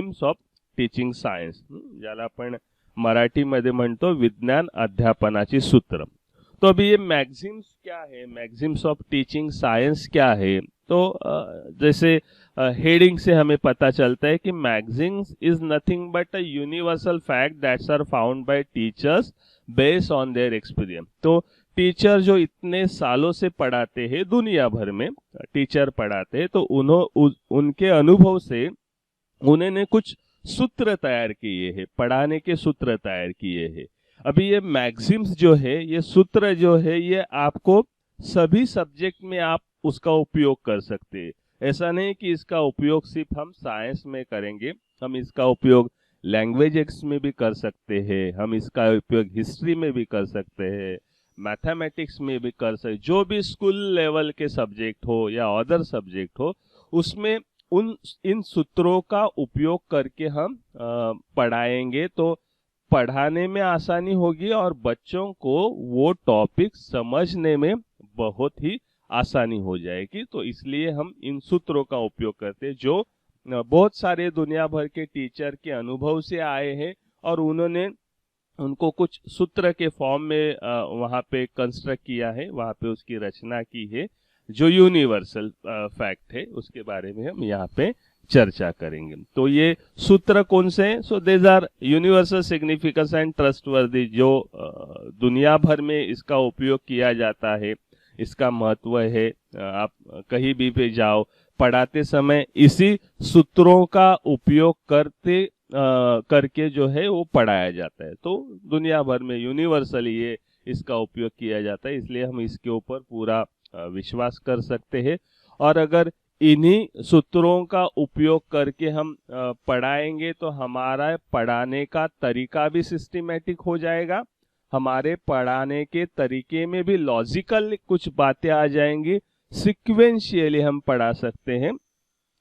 मॅक्झिम्स of teaching science, ज्याला आपण मराठीमध्ये म्हणतो विज्ञान अध्यापनाची सूत्र। तो अभी ये मैग्जिम्स क्या है, मैग्जिम्स ऑफ टीचिंग साइंस क्या है, तो जैसे हेडिंग से हमें पता चलता है कि maxims is nothing but a universal fact that's are found by teachers based on their experience. तो टीचर जो इतने सालों से पढ़ाते हैं, दुनिया भर में टीचर पढ़ाते हैं, तो उनके अनुभव से उन्होंने कुछ सूत्र तैयार किए हैं, पढ़ाने के सूत्र तैयार किए हैं। अभी ये मैग्जिम्स जो है, ये सूत्र जो है, ये आपको सभी सब्जेक्ट में आप उसका उपयोग कर सकते हैं। ऐसा नहीं कि इसका उपयोग सिर्फ हम साइंस में करेंगे, हम इसका उपयोग लैंग्वेजेस में भी कर सकते हैं, हम इसका उपयोग हिस्ट्री में भी कर सकते हैं, मैथमेटिक्स में भी कर सकते, जो भी स्कूल लेवल के सब्जेक्ट हो या अदर सब्जेक्ट हो, उसमें इन सूत्रों का उपयोग करके हम पढ़ाएंगे तो पढ़ाने में आसानी होगी और बच्चों को वो टॉपिक समझने में बहुत ही आसानी हो जाएगी। तो इसलिए हम इन सूत्रों का उपयोग करते हैं, जो बहुत सारे दुनिया भर के टीचर के अनुभव से आए हैं और उन्होंने उनको कुछ सूत्र के फॉर्म में वहाँ पे कंस्ट्रक्ट किया है, वहाँ पे उसकी रचना की है, जो यूनिवर्सल फैक्ट है, उसके बारे में हम यहाँ पे चर्चा करेंगे। तो ये सूत्र कौन से हैं? So these are universal significance and trustworthy, जो दुनिया भर में इसका उपयोग किया जाता है, इसका महत्व है। आप कहीं भी पे जाओ, पढ़ाते समय इसी सूत्रों का उपयोग करके जो है वो पढ़ाया जाता है। तो दुनिया भर में यूनिवर्सली ये इसका उपयोग किया जाता है, इसलिए हम इसके ऊपर पूरा विश्वास कर सकते हैं। और अगर इन्हीं सूत्रों का उपयोग करके हम पढ़ाएंगे तो हमारा पढ़ाने का तरीका भी सिस्टमैटिक हो जाएगा, हमारे पढ़ाने के तरीके में भी लॉजिकल कुछ बातें आ जाएंगी, सिक्वेंशियली हम पढ़ा सकते हैं।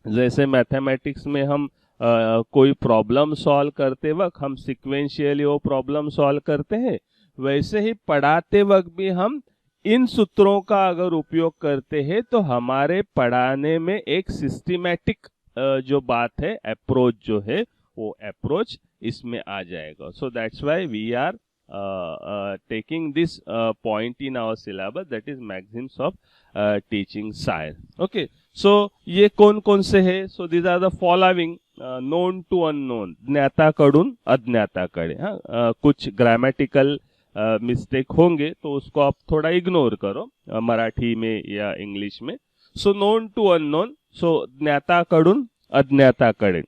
जैसे मैथमेटिक्स में हम कोई प्रॉब्लम सॉल्व करते वक्त हम सिक्वेंशियली वो प्रॉब्लम सॉल्व करते हैं, वैसे ही पढ़ाते वक्त भी हम इन सूत्रों का अगर उपयोग करते हैं तो हमारे पढ़ाने में एक सिस्टमैटिक जो बात है, अप्रोच जो है, वो अप्रोच इसमें आ जाएगा। So that's why we are taking this point in our syllabus, that is maxims of teaching science. Okay, so ये कौन कौन से है? So these are the following known to unknown, ज्ञाताकडून अज्ञाताकडे। कुछ ग्रामेटिकल मिस्टेक होंगे तो उसको आप थोड़ा इग्नोर करो, मराठी में या इंग्लिश में। सो नोन टू अननोन, सो ज्ञाताकडून अज्ञाताकडे,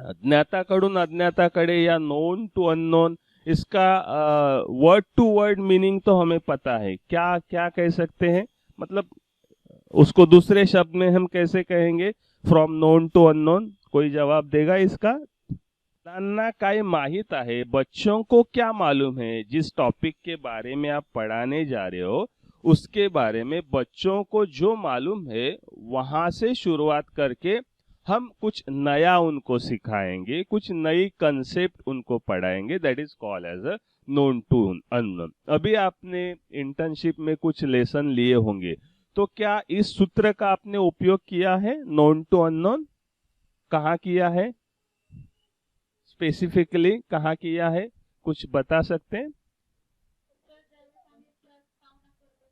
ज्ञाताकडून अज्ञाताकडे या नोन टू अननोन, इसका वर्ड टू वर्ड मीनिंग तो हमें पता है। क्या क्या कह सकते हैं, मतलब उसको दूसरे शब्द में हम कैसे कहेंगे? From known to unknown. कोई जवाब देगा इसका? मुलांना काय माहित आहे, बच्चों को क्या मालूम है, जिस टॉपिक के बारे में आप पढ़ाने जा रहे हो उसके बारे में बच्चों को जो मालूम है वहां से शुरुआत करके हम कुछ नया उनको सिखाएंगे, कुछ नई कंसेप्ट उनको पढ़ाएंगे, that is called as a known to unknown. अभी आपने इंटर्नशिप में कुछ लेसन लिए होंगे, तो क्या इस सूत्र का आपने उपयोग किया है? नोन टू अननोन कहाँ किया है, स्पेसिफिकली कहाँ किया है, कुछ बता सकते हैं?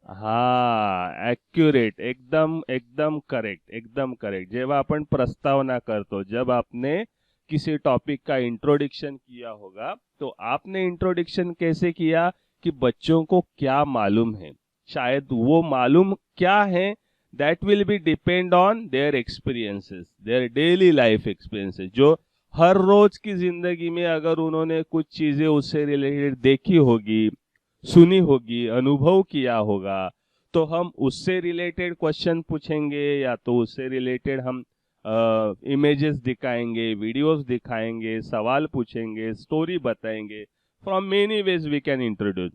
हाँ, एक्युरेट, एकदम एकदम करेक्ट, एकदम करेक्ट। जब आपण प्रस्तावना करतो, जब आपने किसी टॉपिक का इंट्रोडक्शन किया होगा, तो आपने इंट्रोडक्शन कैसे किया कि बच्चों को क्या मालूम है, शायद वो मालूम क्या है, that will be depend on their experiences, their daily life experiences. जो हर रोज की जिंदगी में अगर उन्होंने कुछ चीजें उससे रिलेटेड देखी होगी, सुनी होगी, अनुभव किया होगा, तो हम उससे रिलेटेड क्वेश्चन पूछेंगे, या तो उससे रिलेटेड हम इमेजेस दिखाएंगे, वीडियोस दिखाएंगे, सवाल पूछेंगे, स्टोरी बताएंगे। From many ways we can introduce.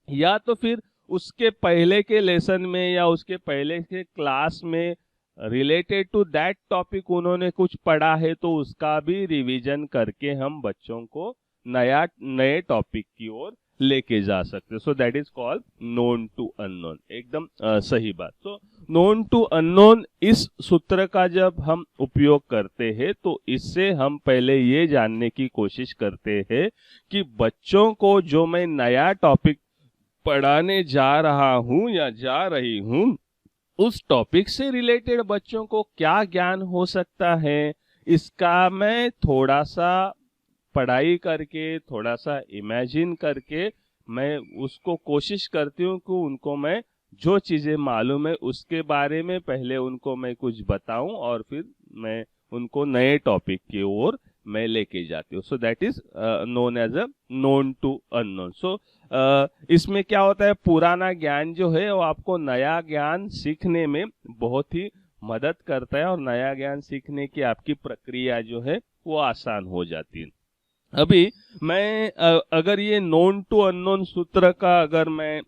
या तो फिर उसके पहले के लेसन में या उसके पहले के क्लास में रिलेटेड टू दैट टॉपिक उन्होंने कुछ पढ़ा है, तो उसका भी रिवीजन करके हम बच्चों को नए टॉपिक की ओर लेके जा सकते हो। So that is called known to unknown, एकदम सही बात। सो नोन टू अननोन इस सूत्र का जब हम उपयोग करते हैं तो इससे हम पहले ये जानने की कोशिश करते हैं कि बच्चों को जो मैं नया टॉपिक पढ़ाने जा रहा हूं या जा रही हूं उस टॉपिक से रिलेटेड बच्चों को क्या ज्ञान हो सकता है, इसका मैं थोड़ा सा पढ़ाई करके, थोड़ा सा इमेजिन करके मैं उसको कोशिश करती हूँ कि उनको मैं जो चीजें मालूम है उसके बारे में पहले उनको मैं कुछ बताऊं और फिर मैं उनको नए टॉपिक की ओर मैं लेके जाती हूँ। So that is known as a known to unknown. So इसमें क्या होता है, पुराना ज्ञान जो है वो आपको नया ज्ञान सीखने में बहुत ही मदद करता है और नया ज्ञान सीखने की आपकी प्रक्रिया जो है वो आसान हो जाती है। अभी मैं अगर ये नोन टू अननोन सूत्र का अगर मैं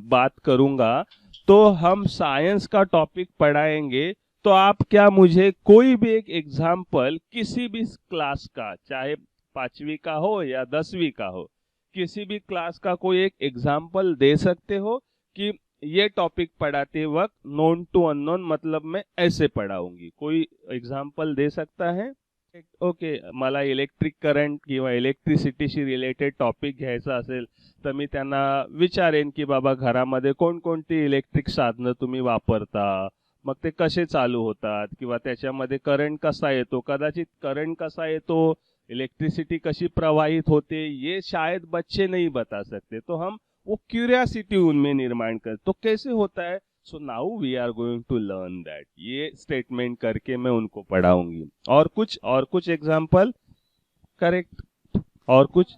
बात करूंगा तो हम साइंस का टॉपिक पढ़ाएंगे, तो आप क्या मुझे कोई भी एक एग्जाम्पल किसी भी क्लास का, चाहे 5वीं का हो या 10वीं का हो, किसी भी क्लास का कोई एक एग्जाम्पल दे सकते हो कि ये टॉपिक पढ़ाते वक्त नोन टू अननोन मतलब मैं ऐसे पढ़ाऊंगी? कोई एग्जाम्पल दे सकता है? ओके, मला इलेक्ट्रिक करंट किंवा इलेक्ट्रिसिटीशी रिलेटेड टॉपिक घ्यायचा असेल तर मी त्यांना विचारेन की बाबा घरामध्ये कोणकोणती इलेक्ट्रिक साधनं तुम्ही वापरता, मग ते कसे चालू होतात किंवा त्याच्यामध्ये करंट कसा येतो, कदाचित करंट कसा येतो, इलेक्ट्रिसिटी कशी प्रवाहित होते, ये शायद बच्चे नहीं बता सकते, तो हम वो क्यूरियोसिटी उनमें निर्माण कर, तो कैसे होता है, so now we are going to learn that, ये स्टेटमेंट करके मैं उनको पढ़ाऊंगी। और कुछ एग्जाम्पल? करेक्ट। और कुछ?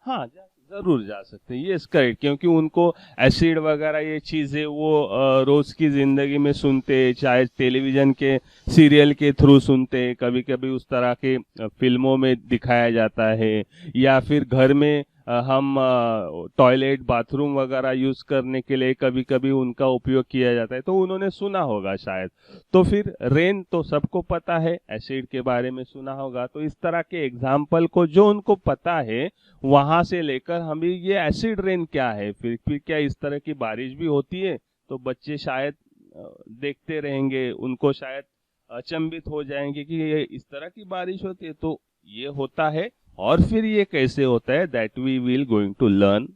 हाँ, जरूर जा सकते हैं, ये करेक्ट, क्योंकि उनको एसिड वगैरह ये चीजें वो रोज की जिंदगी में सुनते, चाहे टेलीविजन के सीरियल के थ्रू सुनते, कभी कभी उस तरह के फिल्मों में दिखाया जाता है, या फिर घर में हम टॉयलेट बाथरूम वगैरह यूज करने के लिए कभी कभी उनका उपयोग किया जाता है, तो उन्होंने सुना होगा शायद। तो फिर रेन तो सबको पता है, एसिड के बारे में सुना होगा, तो इस तरह के एग्जाम्पल को जो उनको पता है वहां से लेकर हम ये एसिड रेन क्या है, फिर क्या इस तरह की बारिश भी होती है, तो बच्चे शायद देखते रहेंगे, उनको शायद अचंभित हो जाएंगे कि ये इस तरह की बारिश होती है, तो ये होता है और फिर ये कैसे होता है, that we will going to learn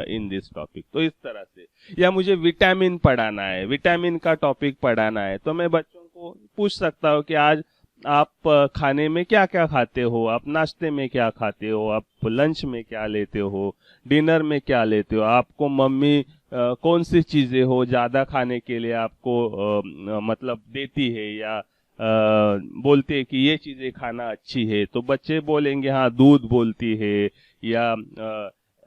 in this topic. तो इस तरह से, या मुझे विटामिन पढ़ाना है, विटामिन का टॉपिक पढ़ाना है, तो मैं बच्चों को पूछ सकता हूँ कि आज आप खाने में क्या क्या खाते हो, आप नाश्ते में क्या खाते हो, आप लंच में क्या लेते हो, डिनर में क्या लेते हो, आपको मम्मी कौन सी चीजें हो ज्यादा खाने के लिए आपको मतलब देती है, या बोलते हैं कि ये चीजें खाना अच्छी है, तो बच्चे बोलेंगे हाँ दूध बोलती है, या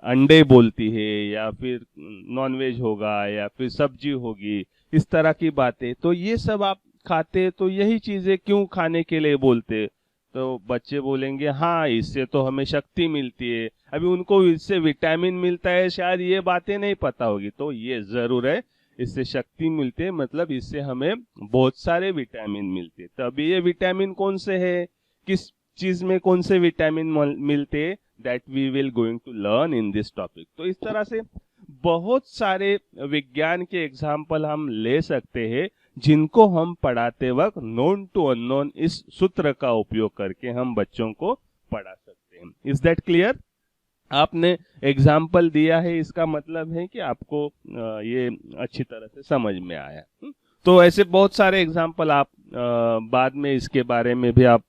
अंडे बोलती है, या फिर नॉनवेज होगा, या फिर सब्जी होगी, इस तरह की बातें। तो ये सब आप खाते, तो यही चीजें क्यों खाने के लिए बोलते, तो बच्चे बोलेंगे हाँ इससे तो हमें शक्ति मिलती है। अभी उनको इससे विटामिन मिलता है, शायद ये बातें नहीं पता होगी, तो ये जरूर है, इससे शक्ति मिलती है, मतलब इससे हमें बहुत सारे विटामिन मिलते हैं। तभी ये विटामिन कौन से है, किस चीज में कौन से विटामिन मिलते हैं, that we will going to learn in this topic. तो इस तरह से बहुत सारे विज्ञान के एग्जाम्पल हम ले सकते हैं जिनको हम पढ़ाते वक्त नोन टू अननोन इस सूत्र का उपयोग करके हम बच्चों को पढ़ा सकते हैं। Is that clear? आपने एग्जाम्पल दिया है, इसका मतलब है कि आपको ये अच्छी तरह से समझ में आया। तो ऐसे बहुत सारे एग्जाम्पल आप बाद में इसके बारे में भी आप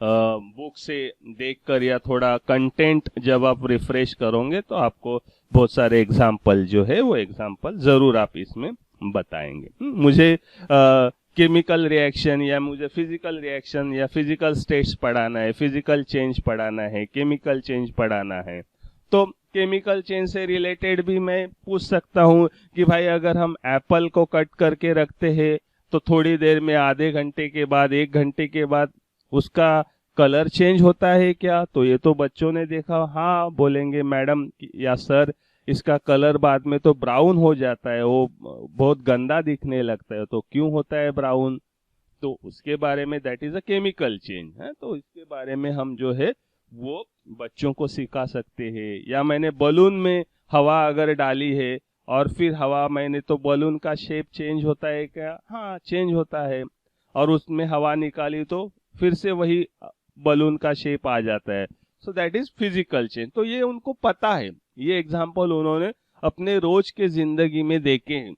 बुक से देखकर या थोड़ा कंटेंट जब आप रिफ्रेश करोगे तो आपको बहुत सारे एग्जाम्पल जो है वो एग्जाम्पल जरूर आप इसमें बताएंगे। मुझे केमिकल रिएक्शन या मुझे फिजिकल रिएक्शन या फिजिकल स्टेट्स पढ़ाना है, फिजिकल चेंज पढ़ाना है, केमिकल चेंज पढ़ाना है, तो केमिकल चेंज से रिलेटेड भी मैं पूछ सकता हूँ कि भाई अगर हम एप्पल को कट करके रखते हैं तो थोड़ी देर में, आधे घंटे के बाद, 1 घंटे के बाद उसका कलर चेंज होता है क्या? तो ये तो बच्चों ने देखा, हाँ बोलेंगे मैडम या सर इसका कलर बाद में तो ब्राउन हो जाता है, वो बहुत गंदा दिखने लगता है, तो क्यों होता है ब्राउन? तो उसके बारे में that is a chemical change है, तो इसके बारे में हम जो है वो बच्चों को सिखा सकते हैं। या मैंने बलून में हवा अगर डाली है और फिर हवा मैंने, तो बलून का शेप चेंज होता है क्या? हाँ, चेंज होता है। और उसमें हवा निकाली तो फिर से वही बलून का शेप आ जाता है। सो दैट इज फिजिकल चेंज। तो ये उनको पता है, ये एग्जाम्पल उन्होंने अपने रोज के जिंदगी में देखे हैं।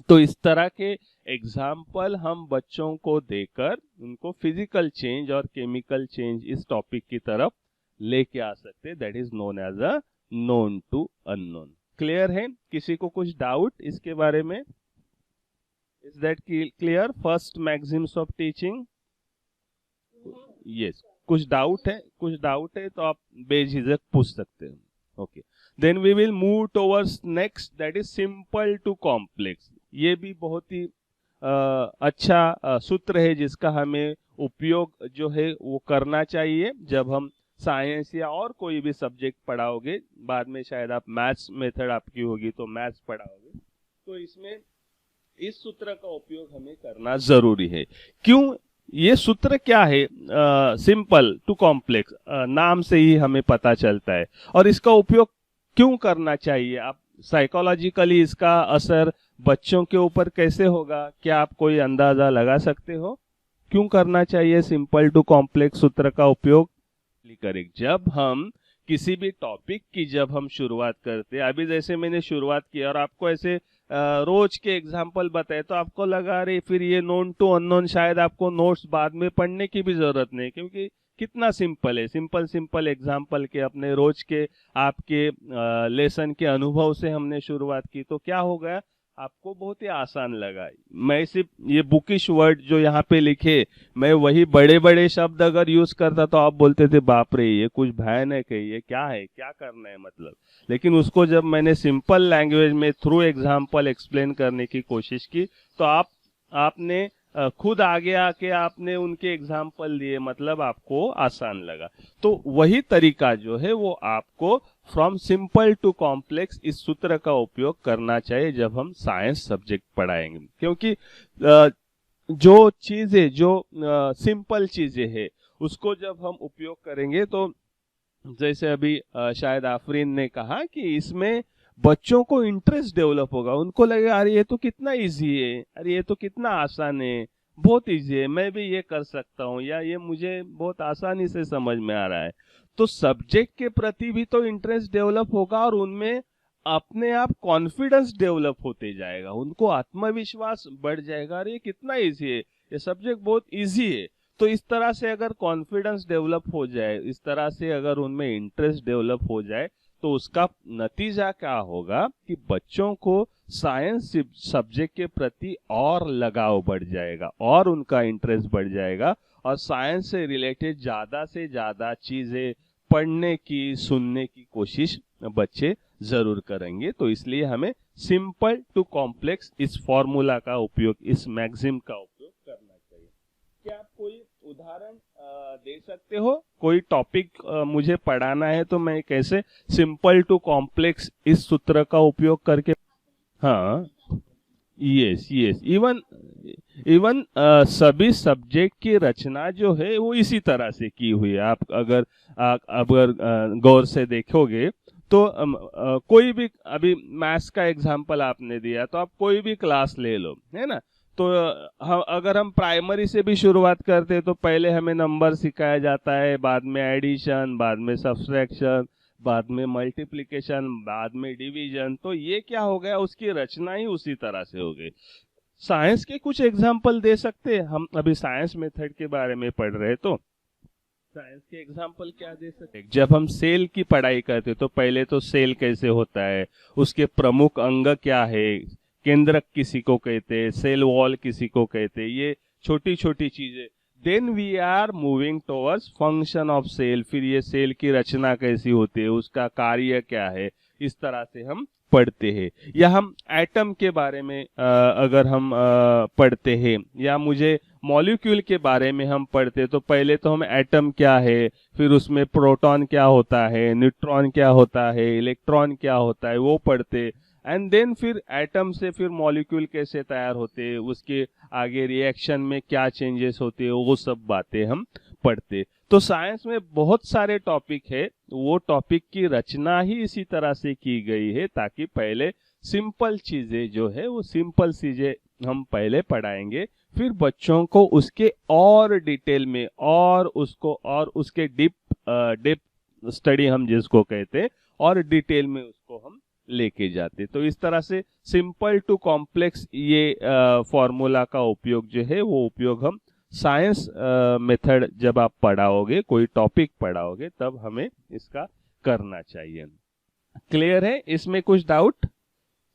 तो इस तरह के एग्जाम्पल हम बच्चों को देकर उनको फिजिकल चेंज और केमिकल चेंज इस टॉपिक की तरफ लेके आ सकते हैं। That is known as a known to unknown. Clear है? किसी को कुछ डाउट इसके बारे में? Is that clear? First maxims of teaching. Yes, कुछ डाउट है? कुछ डाउट है तो आप बेझिझक पूछ सकते हैं। Okay, then we will move towards next, that is simple to complex. ये भी बहुत ही अच्छा सूत्र है जिसका हमें उपयोग जो है वो करना चाहिए जब हम साइंस या और कोई भी सब्जेक्ट पढ़ाओगे। बाद में शायद आप मैथ्स मेथड आपकी होगी तो मैथ्स पढ़ाओगे, तो इसमें इस सूत्र का उपयोग हमें करना जरूरी है। क्यों? ये सूत्र क्या है? सिंपल टू कॉम्प्लेक्स, नाम से ही हमें पता चलता है। और इसका उपयोग क्यों करना चाहिए? आप साइकोलॉजिकली इसका असर बच्चों के ऊपर कैसे होगा, क्या आप कोई अंदाजा लगा सकते हो? क्यों करना चाहिए सिंपल टू कॉम्प्लेक्स सूत्र का उपयोग? करेक्ट, जब हम किसी भी टॉपिक की जब हम शुरुआत करते हैं, अभी जैसे मैंने शुरुआत की और आपको ऐसे रोज के एग्जाम्पल बताए तो आपको लगा रही फिर ये नोन टू अननोन, शायद आपको नोट्स बाद में पढ़ने की भी जरूरत नहीं, क्योंकि कितना सिंपल है। सिंपल सिंपल एग्जाम्पल के अपने रोज के आपके लेसन के अनुभव से हमने शुरुआत की, तो क्या हो गया, आपको बहुत ही आसान लगा। मैं सिर्फ ये बुकिश वर्ड जो यहाँ पे लिखे, मैं वही बड़े बड़े शब्द अगर यूज करता तो आप बोलते थे बाप रे ये कुछ भयानक है, ये क्या है, क्या करना है मतलब। लेकिन उसको जब मैंने सिंपल लैंग्वेज में थ्रू एग्जाम्पल एक्सप्लेन करने की कोशिश की तो आपने खुद आगे आके आपने उनके एग्जाम्पल दिए, मतलब आपको आसान लगा। तो वही तरीका जो है वो आपको फ्रॉम सिंपल टू कॉम्प्लेक्स इस सूत्र का उपयोग करना चाहिए जब हम साइंस सब्जेक्ट पढ़ाएंगे। क्योंकि जो चीजें जो सिंपल चीजें हैं उसको जब हम उपयोग करेंगे तो जैसे अभी शायद आफरीन ने कहा कि इसमें बच्चों को इंटरेस्ट डेवलप होगा, उनको लगेगा अरे ये तो कितना इजी है, अरे ये तो कितना आसान है, बहुत इजी है, मैं भी ये कर सकता हूँ, या ये मुझे बहुत आसानी से समझ में आ रहा है। तो सब्जेक्ट के प्रति भी तो इंटरेस्ट डेवलप होगा और उनमें अपने आप कॉन्फिडेंस डेवलप होते जाएगा, उनको आत्मविश्वास बढ़ जाएगा, अरे ये कितना इजी है, ये सब्जेक्ट बहुत इजी है। तो इस तरह से अगर कॉन्फिडेंस डेवलप हो जाए, इस तरह से अगर उनमें इंटरेस्ट डेवलप हो जाए तो उसका नतीजा क्या होगा कि बच्चों को साइंस सब्जेक्ट के प्रति और लगाव बढ़ जाएगा और उनका इंटरेस्ट बढ़ जाएगा और साइंस से रिलेटेड ज्यादा से ज्यादा चीजें पढ़ने की, सुनने की कोशिश बच्चे जरूर करेंगे। तो इसलिए हमें सिंपल टू कॉम्प्लेक्स इस फॉर्मूला का उपयोग, इस मैक्सिम का उपयोग करना चाहिए। क्या आप कोई उदाहरण दे सकते हो? कोई टॉपिक मुझे पढ़ाना है तो मैं कैसे सिंपल टू कॉम्प्लेक्स इस सूत्र का उपयोग करके? हाँ, यस यस, इवन सभी सब्जेक्ट की रचना जो है वो इसी तरह से की हुई है। आप अगर गौर से देखोगे तो कोई भी, अभी मैथ्स का एग्जांपल आपने दिया तो आप कोई भी क्लास ले लो, है ना। तो अगर हम प्राइमरी से भी शुरुआत करते हैं तो पहले हमें नंबर सिखाया जाता है, बाद में एडिशन, बाद में सब्सट्रैक्शन, बाद में मल्टीप्लिकेशन, बाद में डिवीजन। तो ये क्या हो गया, उसकी रचना ही उसी तरह से हो गई। साइंस के कुछ एग्जाम्पल दे सकते हैं? हम अभी साइंस मेथड के बारे में पढ़ रहे हैं तो साइंस के एग्जाम्पल क्या दे सकते हैं? जब हम सेल की पढ़ाई करते तो पहले तो सेल कैसे होता है, उसके प्रमुख अंग क्या है, केंद्रक किसी को कहते हैं, सेल वॉल किसी को कहते हैं, ये छोटी छोटी चीजें। Then we are moving towards function of cell, फिर ये सेल की रचना कैसी होती है, उसका कार्य क्या है, इस तरह से हम पढ़ते हैं। या हम एटम के बारे में अगर हम पढ़ते हैं, या मुझे मॉलिक्यूल के बारे में हम पढ़ते, तो पहले तो हम एटम क्या है, फिर उसमें प्रोटॉन क्या होता है, न्यूट्रॉन क्या होता है, इलेक्ट्रॉन क्या होता है, वो पढ़ते। एंड देन फिर एटम से फिर मॉलिक्यूल कैसे तैयार होते हैं, उसके आगे रिएक्शन में क्या चेंजेस होते हैं, वो सब बातें हम पढ़ते। तो साइंस में बहुत सारे टॉपिक है, वो टॉपिक की रचना ही इसी तरह से की गई है ताकि पहले सिंपल चीजें जो है वो सिंपल चीजें हम पहले पढ़ाएंगे, फिर बच्चों को उसके और डिटेल में और उसके डीप स्टडी हम जिसको कहते हैं और डिटेल में उसको हम लेके जाते। तो इस तरह से सिंपल टू कॉम्प्लेक्स ये फॉर्मूला का उपयोग जो है वो उपयोग हम साइंस मेथड जब आप पढ़ाओगे, कोई टॉपिक पढ़ाओगे, तब हमें इसका करना चाहिए। क्लियर है? इसमें कुछ डाउट?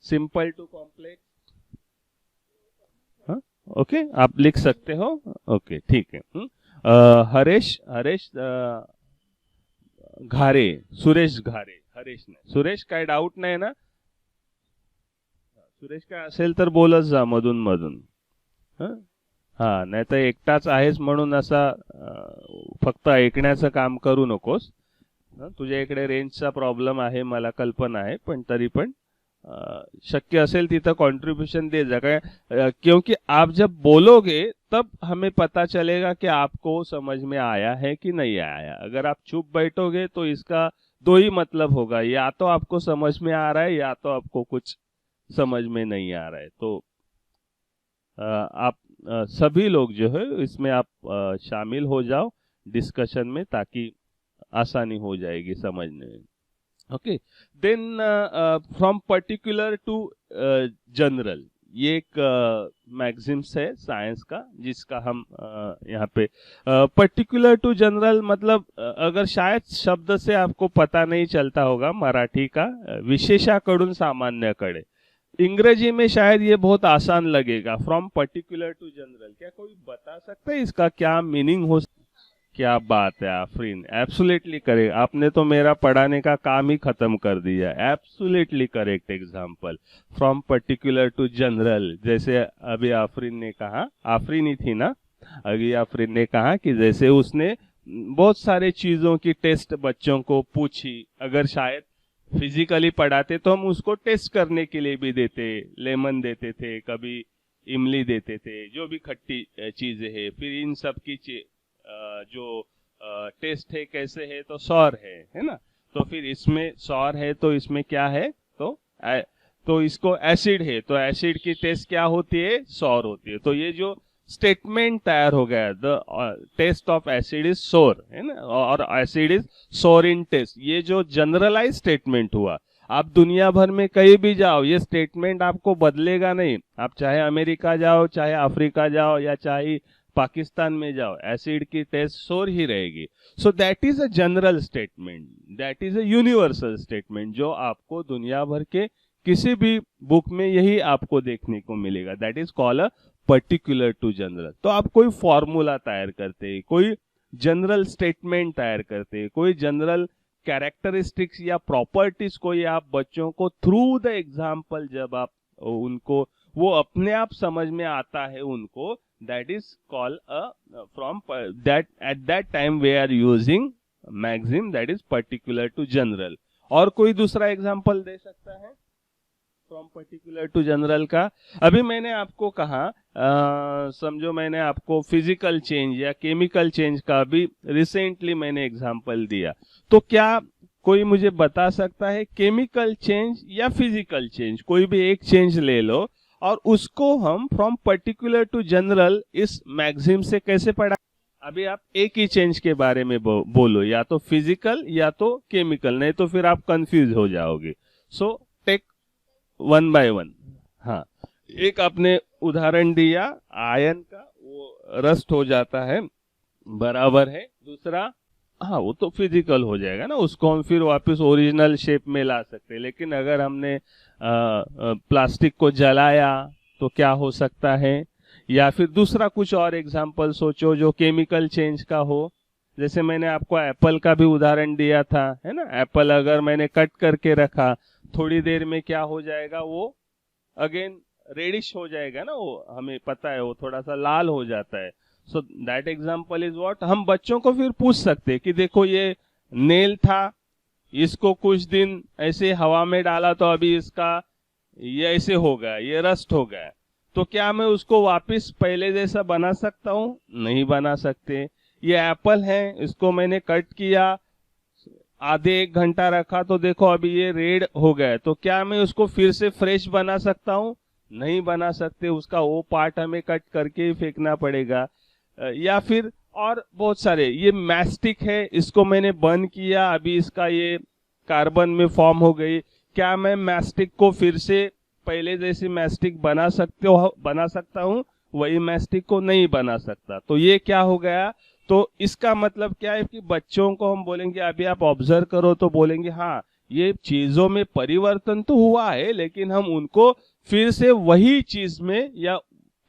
सिंपल टू कॉम्प्लेक्स, हाँ ओके, आप लिख सकते हो। ओके ठीक है। हरेश घारे, सुरेश घारे, हरेश नाही, सुरेश काय डाऊट नाही ना? सुरेश काय असेल तर बोलत जा मधून मधून। हा, नाही तर एकटाच आहेस म्हणून असा फक्त ऐकण्याचं काम करू नकोस। तुझ्या इकडे रेंजचा प्रॉब्लेम आहे मला कल्पना आहे, पण तरी पण शक्य असेल तिथं कंट्रीब्यूशन दे जा, क्योंकि आप जब बोलोगे तब हमें पता चलेगा कि आपको समझ में आया है कि नहीं आया। अगर आप चुप बैठोगे तो इसका दो ही मतलब होगा, या तो आपको समझ में आ रहा है या तो आपको कुछ समझ में नहीं आ रहा है। तो आप सभी लोग जो है इसमें आप शामिल हो जाओ डिस्कशन में, ताकि आसानी हो जाएगी समझने में। Okay, then from particular to general, ये एक मैगजिम्स है साइंस का जिसका हम यहाँ पे पर्टिकुलर टू जनरल मतलब अगर शायद शब्द से आपको पता नहीं चलता होगा मराठी का, विशेषाकडून सामान्यकडे, इंग्रजी में शायद ये बहुत आसान लगेगा। फ्रॉम पर्टिकुलर टू जनरल, क्या कोई बता सकता है इसका क्या मीनिंग हो? क्या बात है आफरीन, एब्सोल्युटली करेक्ट, आपने तो मेरा पढ़ाने का काम ही खत्म कर दिया। Absolutely correct example, from particular to general. जैसे अभी आफरीन ने कहा, आफरीन ही थी ना, अभी आफरीन ने कहा कि जैसे उसने बहुत सारे चीजों की टेस्ट बच्चों को पूछी, अगर शायद फिजिकली पढ़ाते तो हम उसको टेस्ट करने के लिए भी देते, लेमन देते थे, कभी इमली देते थे, जो भी खट्टी चीजें है, फिर इन सब की जो टेस्ट है कैसे है, तो सौर है ना, तो फिर इसमें सौर है तो इसमें क्या है, तो इसको एसिड है तो एसिड की टेस्ट क्या होती है, सौर होती है। तो ये जो स्टेटमेंट तैयार हो गया, the test of acid is sour, है ना, और एसिड इज सोर इन टेस्ट, ये जो जनरलाइज स्टेटमेंट हुआ, आप दुनिया भर में कहीं भी जाओ ये स्टेटमेंट आपको बदलेगा नहीं। आप चाहे अमेरिका जाओ, चाहे अफ्रीका जाओ, या चाहे पाकिस्तान में जाओ, एसिड की टेस्ट सोर ही रहेगी। सो that is a general statement, that is a universal statement, जो आपको दुनिया भर के किसी भी बुक में यही आपको देखने को मिलेगा। That is called a particular to general. तो आप कोई फॉर्मूला तैयार करते हैं, कोई जनरल स्टेटमेंट तैयार करते हैं, कोई जनरल कैरेक्टरिस्टिक्स या प्रॉपर्टीज कोई आप बच्चों को थ्रू द एग्जाम्पल जब आप उनको वो अपने आप समझ में आता है उनको, that is called from that at that time we are using maxim that is particular to general। और कोई दूसरा एग्जांपल दे सकता है फ्रॉम पर्टिकुलर टू जनरल का? अभी मैंने आपको कहा समझो मैंने आपको फिजिकल चेंज या केमिकल चेंज का भी रिसेंटली मैंने एग्जांपल दिया, तो क्या कोई मुझे बता सकता है केमिकल चेंज या फिजिकल चेंज, कोई भी एक चेंज ले लो और उसको हम फ्रॉम पर्टिकुलर टू जनरल इस मैगजीम से कैसे पढ़ा? अभी आप एक ही चेंज के बारे में बोलो, या तो फिजिकल या तो केमिकल, नहीं तो फिर आप कंफ्यूज हो जाओगे। So take one by one. हाँ, एक आपने उदाहरण दिया आयन का, वो रस्ट हो जाता है, बराबर है। दूसरा, हाँ वो तो फिजिकल हो जाएगा ना, उसको हम फिर वापस ओरिजिनल शेप में ला सकते हैं। लेकिन अगर हमने प्लास्टिक को जलाया तो क्या हो सकता है? या फिर दूसरा कुछ और एग्जांपल सोचो जो केमिकल चेंज का हो। जैसे मैंने आपको एप्पल का भी उदाहरण दिया था, है ना, एप्पल अगर मैंने कट करके रखा, थोड़ी देर में क्या हो जाएगा, वो अगेन रेडिश हो जाएगा ना, वो हमें पता है, वो थोड़ा सा लाल हो जाता है। So that example is what, हम बच्चों को फिर पूछ सकते हैं कि देखो ये नेल था, इसको कुछ दिन ऐसे हवा में डाला तो अभी इसका ये ऐसे हो गया, ये रस्ट हो गया, तो क्या मैं उसको वापस पहले जैसा बना सकता हूँ? नहीं बना सकते। ये एप्पल है, इसको मैंने कट किया, आधे 1 घंटा रखा तो देखो अभी ये रेड हो गया है, तो क्या मैं उसको फिर से फ्रेश बना सकता हूँ? नहीं बना सकते, उसका वो पार्ट हमें कट करके ही फेंकना पड़ेगा। या फिर और बहुत सारे, ये मैस्टिक है, इसको मैंने बर्न किया, अभी इसका ये कार्बन में फॉर्म हो गई, क्या मैं मैस्टिक को फिर से पहले जैसी मैस्टिक बना सकता हूँ? वही मैस्टिक को नहीं बना सकता। तो ये क्या हो गया? तो इसका मतलब क्या है कि बच्चों को हम बोलेंगे अभी आप ऑब्जर्व करो, तो बोलेंगे हाँ ये चीजों में परिवर्तन तो हुआ है, लेकिन हम उनको फिर से वही चीज में या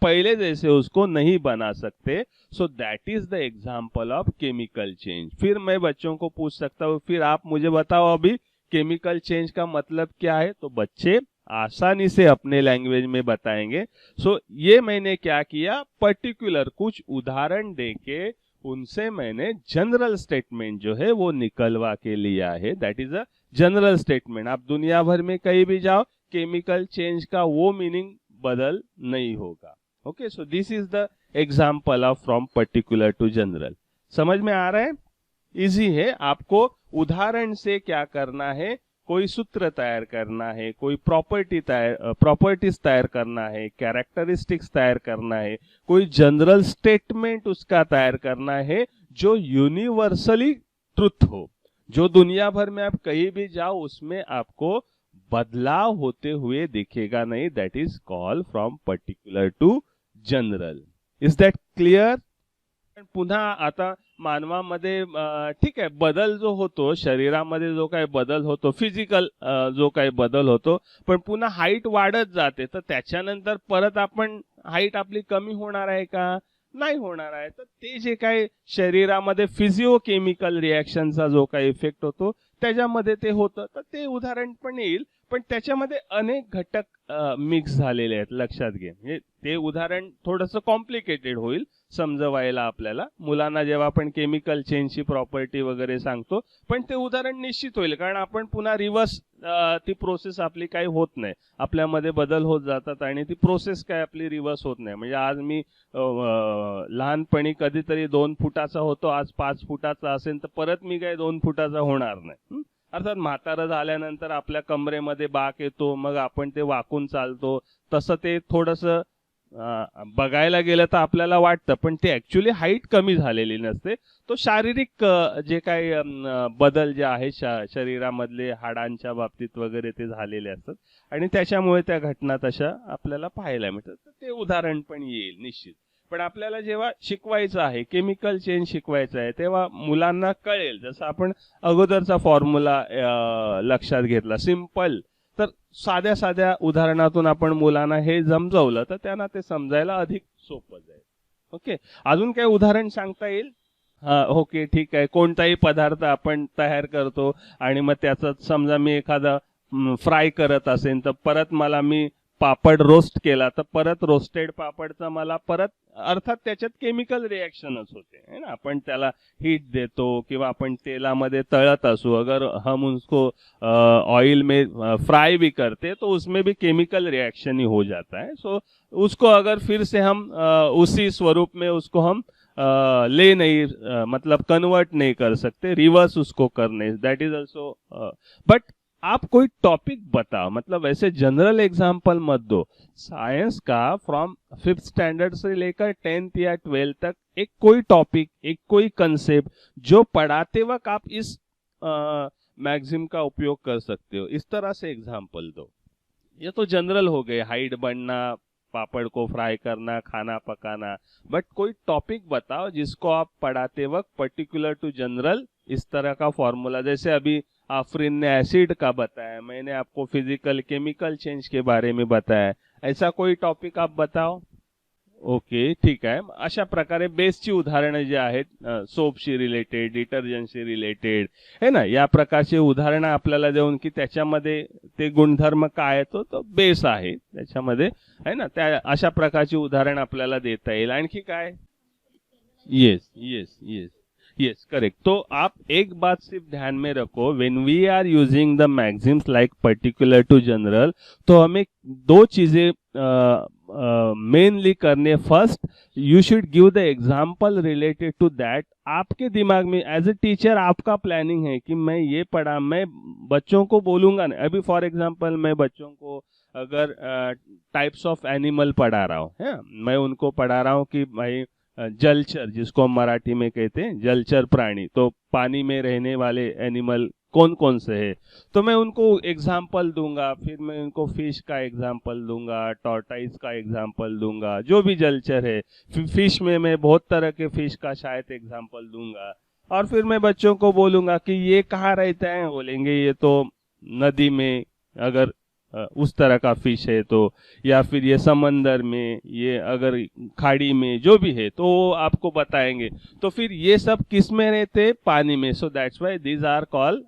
पहले जैसे उसको नहीं बना सकते। सो that is the example of chemical change. फिर मैं बच्चों को पूछ सकता हूँ, फिर आप मुझे बताओ अभी केमिकल चेंज का मतलब क्या है, तो बच्चे आसानी से अपने लैंग्वेज में बताएंगे। सो ये मैंने क्या किया, पर्टिकुलर कुछ उदाहरण देके उनसे मैंने जनरल स्टेटमेंट जो है वो निकलवा के लिया है। That is a general statement. आप दुनिया भर में कहीं भी जाओ, केमिकल चेंज का वो मीनिंग बदल नहीं होगा। Okay, so this is the example of from particular to general. समझ में आ रहा है? इजी है। आपको उदाहरण से क्या करना है, कोई सूत्र तैयार करना है, कोई प्रॉपर्टीज तैयार करना है, कैरेक्टरिस्टिक्स तैयार करना है, कोई जनरल स्टेटमेंट उसका तैयार करना है जो यूनिवर्सली ट्रुथ हो, जो दुनिया भर में आप कहीं भी जाओ उसमें आपको बदलाव होते हुए दिखेगा नहीं। That is call from particular to general. Is that clear? पुन्हा आता मानवामध्ये ठीक आहे, बदल जो होतो शरीरामध्ये, जो काही बदल होतो फिजिकल, जो काही बदल होतो, पण पुन्हा हाईट वाढत जाते, तर त्याच्यानंतर परत आपण हाईट आपली कमी होणार आहे का? नाही होणार आहे। तर ते जे काही शरीरामध्ये फिजिओकेमिकल रिएक्शनचा जो काही इफेक्ट होतो त्याच्यामध्ये ते होतं, तर ते उदाहरण पण येईल, पण त्याच्यामध्ये अनेक घटक मिक्स झालेले आहेत, लक्षात घे। म्हणजे ते उदाहरण थोडंसं कॉम्प्लिकेटेड होईल समजवायला आपल्याला, मुलांना जेव्हा आपण केमिकल चेंजची प्रॉपर्टी वगैरे सांगतो, पण ते उदाहरण निश्चित होईल, कारण आपण पुन्हा रिव्हर्स ती प्रोसेस आपली काही होत नाही, आपल्यामध्ये बदल होत जातात आणि ती प्रोसेस काय आपली रिव्हर्स होत नाही। म्हणजे आज मी लहानपणी कधीतरी 2 फुटाचा होतो, आज 5 फुटाचा असेल तर परत मी काय 2 फुटाचा होणार नाही। अर्थात म्हातारं झाल्यानंतर आपल्या कमरेमध्ये बाक येतो, मग आपण ते वाकून चालतो, तसं ते थोडंसं बघायला गेलं तर आपल्याला वाटतं, पण ते ऍक्च्युली हाईट कमी झालेली नसते, तो शारीरिक जे काही बदल जे आहे शरीरामधले हाडांच्या बाबतीत वगैरे ते झालेले असतात आणि त्याच्यामुळे त्या घटना तशा आपल्याला पाहायला मिळतात। ते उदाहरण पण येईल निश्चित। पण आपल्याला जेव्हा शिकवायचं आहे, केमिकल चेंज शिकवायचं आहे, तेव्हा मुलांना कळेल, जसं आपण अगोदरचा फॉर्म्युला लक्षात घेतला सिंपल, तर साध्या साध्या उदाहरणातून आपण मुलांना हे समजवलं तर त्यांना ते समजायला अधिक सोपं जाईल। ओके, अजून काही उदाहरण सांगता येईल? हा, ओके, ठीक आहे। कोणताही पदार्थ आपण तयार करतो आणि मग त्याचं समजा मी एखादा फ्राय करत असेल, तर परत मला मी पापड रोस्ट केला, तर परत रोस्टेड पापडचा मला परत, अर्थात त्याच्यात केमिकल रिएक्शनच होते है ना, आपण त्याला हीट देतो किंवा आपण तेलामध्ये तळत असू, अगर हम उसको ऑयल में फ्राई भी करते तो उसमें भी केमिकल रिएक्शन ही हो जाता है। सो उसको अगर फिर से हम उसी स्वरूप में उसको हम ले नहीं मतलब कन्वर्ट नहीं कर सकते, रिवर्स उसको करने, दैट इज ऑल्सो। बट आप कोई टॉपिक बताओ, मतलब ऐसे जनरल एग्जाम्पल मत दो। साइंस का फ्रॉम 5th स्टैंडर्ड से लेकर 10th या 12th तक एक कोई टॉपिक, एक कोई कंसेप्ट जो पढ़ाते वक्त आप इस मैक्सिम का उपयोग कर सकते हो, इस तरह से एग्जाम्पल दो। ये तो जनरल हो गए, हाइट बढ़ना, पापड़ को फ्राई करना, खाना पकाना, बट कोई टॉपिक बताओ जिसको आप पढ़ाते वक्त पर्टिकुलर टू जनरल इस तरह का फॉर्मूला, जैसे अभी आफरीन ने एसिड का बताया, मैंने आपको फिजिकल केमिकल चेंज के बारे में बताया, ऐसा कोई टॉपिक आप बताओ। ओके, ठीक आहे। अशा प्रकारे बेसची उदाहरणं जी आहेत, सोपशी रिलेटेड, डिटर्जंटशी रिलेटेड है ना, या प्रकारची उदाहरणं आपल्याला देऊन की त्याच्यामध्ये ते गुणधर्म काय तो बेस आहे त्याच्यामध्ये है ना, त्या अशा प्रकारची उदाहरण आपल्याला देता येईल। आणखी काय? Yes yes yes yes, correct. तो आप एक बात सिर्फ ध्यान में रखो, when we are using the maxims like particular to general, तो हमें 2 चीजें मेनली करने, first you should give the example related to that. आपके दिमाग में एज ए टीचर आपका प्लानिंग है कि मैं ये पढ़ा, मैं बच्चों को बोलूंगा ना। अभी फॉर एग्जाम्पल मैं बच्चों को अगर टाइप्स ऑफ एनिमल पढ़ा रहा हूँ, है, मैं उनको पढ़ा रहा हूँ कि भाई जलचर, जिसको हम मराठी में कहते हैं जलचर प्राणी, तो पानी में रहने वाले एनिमल कौन कौन से है, तो मैं उनको एग्जाम्पल दूंगा। फिर मैं उनको फिश का एग्जाम्पल दूंगा, टॉर्टाइस का एग्जाम्पल दूंगा, जो भी जलचर है। फिश में मैं बहुत तरह के फिश का शायद एग्जाम्पल दूंगा। और फिर मैं बच्चों को बोलूंगा कि ये कहाँ रहता है, बोलेंगे ये तो नदी में, अगर उस तरह का फिश है तो, या फिर ये समंदर में, ये अगर खाड़ी में, जो भी है तो वो आपको बताएंगे। तो फिर ये सब किस में रहते, पानी में। So that's why these are called,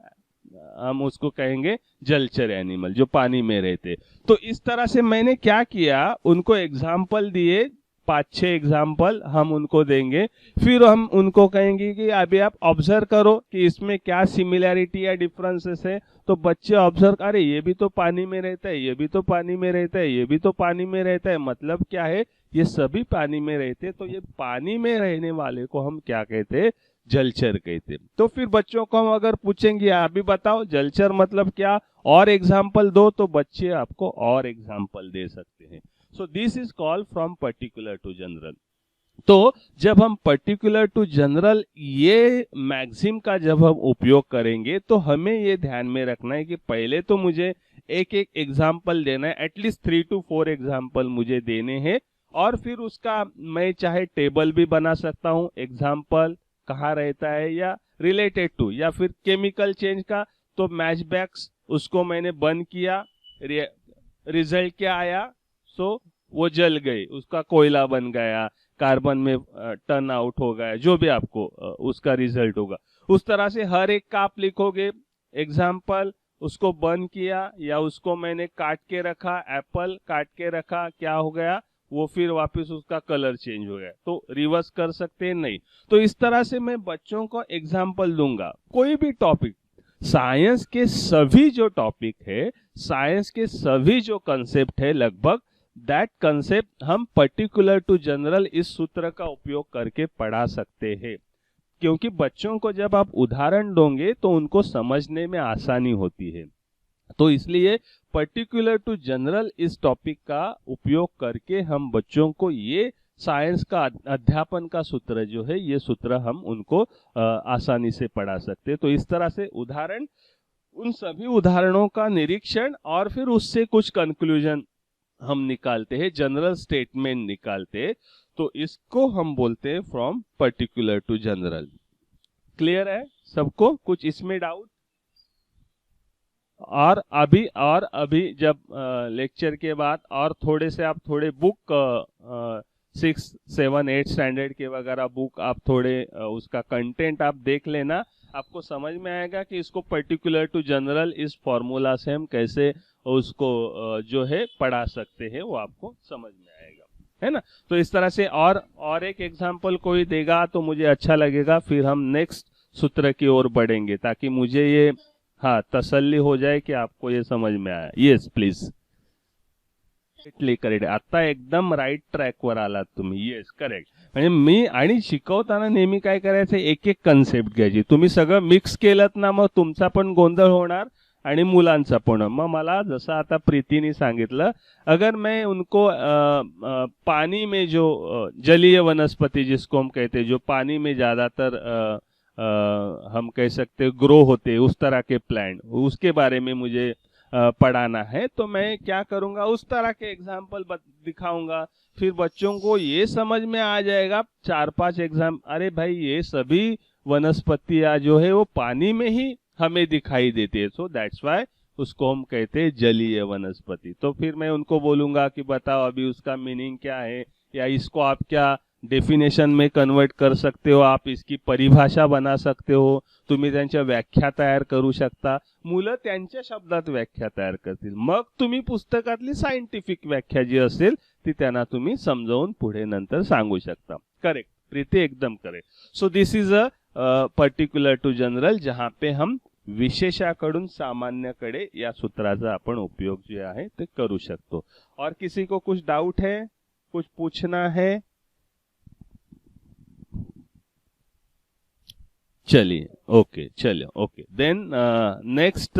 हम उसको कहेंगे जलचर एनिमल, जो पानी में रहते। तो इस तरह से मैंने क्या किया, उनको एग्जाम्पल दिए, 5-6 एग्जाम्पल हम उनको देंगे। फिर हम उनको कहेंगे कि अभी आप ऑब्जर्व करो कि इसमें क्या सिमिलैरिटी या डिफरेंसेस है। तो बच्चे ऑब्जर्व, अरे ये भी तो पानी में रहता है, ये भी तो पानी में रहता है, ये भी तो पानी में रहता है, मतलब क्या है, ये सभी पानी में रहते हैं। तो ये पानी में रहने वाले को हम क्या कहते हैं, जलचर कहते हैं। तो फिर बच्चों को हम अगर पूछेंगे अभी बताओ जलचर मतलब क्या, और एग्जाम्पल दो, तो बच्चे आपको और एग्जाम्पल दे सकते हैं। So this is called from particular to general. तो जब हम पर्टिकुलर टू जनरल ये मैक्सिम का जब हम उपयोग करेंगे, तो हमें ये ध्यान में रखना है कि पहले तो मुझे एक एक एग्जाम्पल देना है, एटलीस्ट 3 to 4 एग्जाम्पल मुझे देने हैं। और फिर उसका मैं चाहे टेबल भी बना सकता हूँ, एग्जाम्पल कहाँ रहता है या रिलेटेड टू, या फिर केमिकल चेंज का, तो मैच बैग्स उसको मैंने बंद किया, रिजल्ट क्या आया, सो वो जल गई, उसका कोयला बन गया, कार्बन में टर्न आउट हो गया, जो भी आपको उसका रिजल्ट होगा। उस तरह से हर एक का आप लिखोगे एग्जाम्पल, उसको बंद किया या उसको मैंने काट के रखा, एप्पल काट के रखा, क्या हो गया, वो फिर वापस उसका कलर चेंज हो गया। तो रिवर्स कर सकते हैं नहीं। तो इस तरह से मैं बच्चों को एग्जाम्पल दूंगा। कोई भी टॉपिक, साइंस के सभी जो टॉपिक है, साइंस के सभी जो कंसेप्ट है, लगभग दैट कंसेप्ट हम पर्टिकुलर टू जनरल इस सूत्र का उपयोग करके पढ़ा सकते हैं। क्योंकि बच्चों को जब आप उदाहरण दोगे तो उनको समझने में आसानी होती है। तो इसलिए पर्टिकुलर टू जनरल इस टॉपिक का उपयोग करके हम बच्चों को ये साइंस का अध्यापन का सूत्र जो है, ये सूत्र हम उनको आसानी से पढ़ा सकते हैं। तो इस तरह से उदाहरण, उन सभी उदाहरणों का निरीक्षण और फिर उससे कुछ कंक्लूजन हम निकालते हैं, जनरल स्टेटमेंट निकालते हैं। तो इसको हम बोलते हैं from particular to general. Clear है सबको, कुछ इसमें डाउट? और अभी जब लेक्चर के बाद और थोड़े से आप थोड़े बुक 6, 7, 8 स्टैंडर्ड के वगैरह बुक आप थोड़े उसका कंटेंट आप देख लेना, आपको समझ में आएगा कि इसको पर्टिकुलर टू जनरल इस फॉर्मूला से हम कैसे उसको जो है पढ़ा सकते हैं, वो आपको समझ में आएगा, है ना। तो इस तरह से और एक एग्जांपल कोई देगा तो मुझे अच्छा लगेगा, फिर हम नेक्स्ट सूत्र की ओर बढ़ेंगे, ताकि मुझे ये तसल्ली हो जाए की आपको ये समज में आया. Yes please. करेक्ट. आता एकदम राईट ट्रॅकवर आलात तुम्ही. Yes correct. म्हणजे मी आणि शिकवताना नेहमी काय करायचं, एक एक कन्सेप्ट घ्यायची. तुम्ही सगळं मिक्स केलं ना मग तुमचा पण गोंधळ होणार आणि मुलांचा पण. मग मला जसं आता प्रीतीने सांगितलं, अगर मैं उनको पानी में जो जलीय वनस्पति जिसको हम कहते हैं, जो पानी में ज्यादातर हम कह सकते ग्रो होते, उस तरह के प्लांट, उसके बारे में मुझे पढ़ाना है, तो मैं क्या करूंगा, उस तरह के एग्जाम्पल दिखाऊंगा. फिर बच्चों को ये समझ में आ जाएगा 4-5 एग्जाम, अरे भाई ये सभी वनस्पतियां जो है वो पानी में ही हमें दिखाई देती है. सो दैट्स व्हाई उसको हम कहते हैं जलीय वनस्पति. तो फिर मैं उनको बोलूंगा कि बताओ अभी उसका मीनिंग क्या है, या इसको आप क्या डेफिनेशन में कन्वर्ट कर सकते हो, आप इसकी परिभाषा बना सकते हो, तुम्ही त्यांच्या व्याख्या तयार करू शकता. मुलं त्यांच्या शब्दात व्याख्या तयार करतील, मग तुम्ही पुस्तकातली सायंटिफिक व्याख्या जी असेल ती त्यांना तुम्ही समजावून पुढे नंतर सांगू शकता. करेक्ट प्रीति, एकदम correct. So this is a particular to general, जहां पे हम विशेषाकडून सामान्यकडे या सूत्राचा आपण उपयोग जे आहे ते करू शकतो. और किसी को कुछ डाउट है, कुछ पूछना है? चलिए, ओके, चलिए, okay. Then next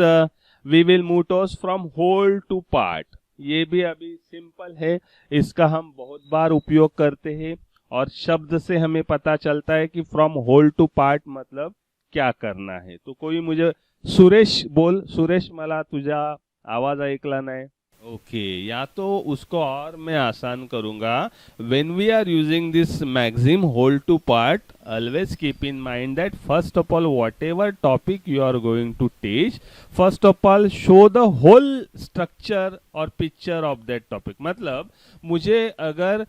we will move towards from whole to part. ये भी अभी सिंपल है, इसका हम बहुत बार उपयोग करते हैं और शब्द से हमें पता चलता है कि फ्रॉम होल टू पार्ट मतलब क्या करना है. तो कोई मुझे सुरेश बोल, सुरेश मला तुझा आवाज ऐकला नाही. ओके, या तो उसको और मैं आसान करूंगा. When we are using this maxim whole to part, always keep in mind that first of all whatever topic you are going to teach, first of all show the whole structure or picture of that topic. मतलब मुझे अगर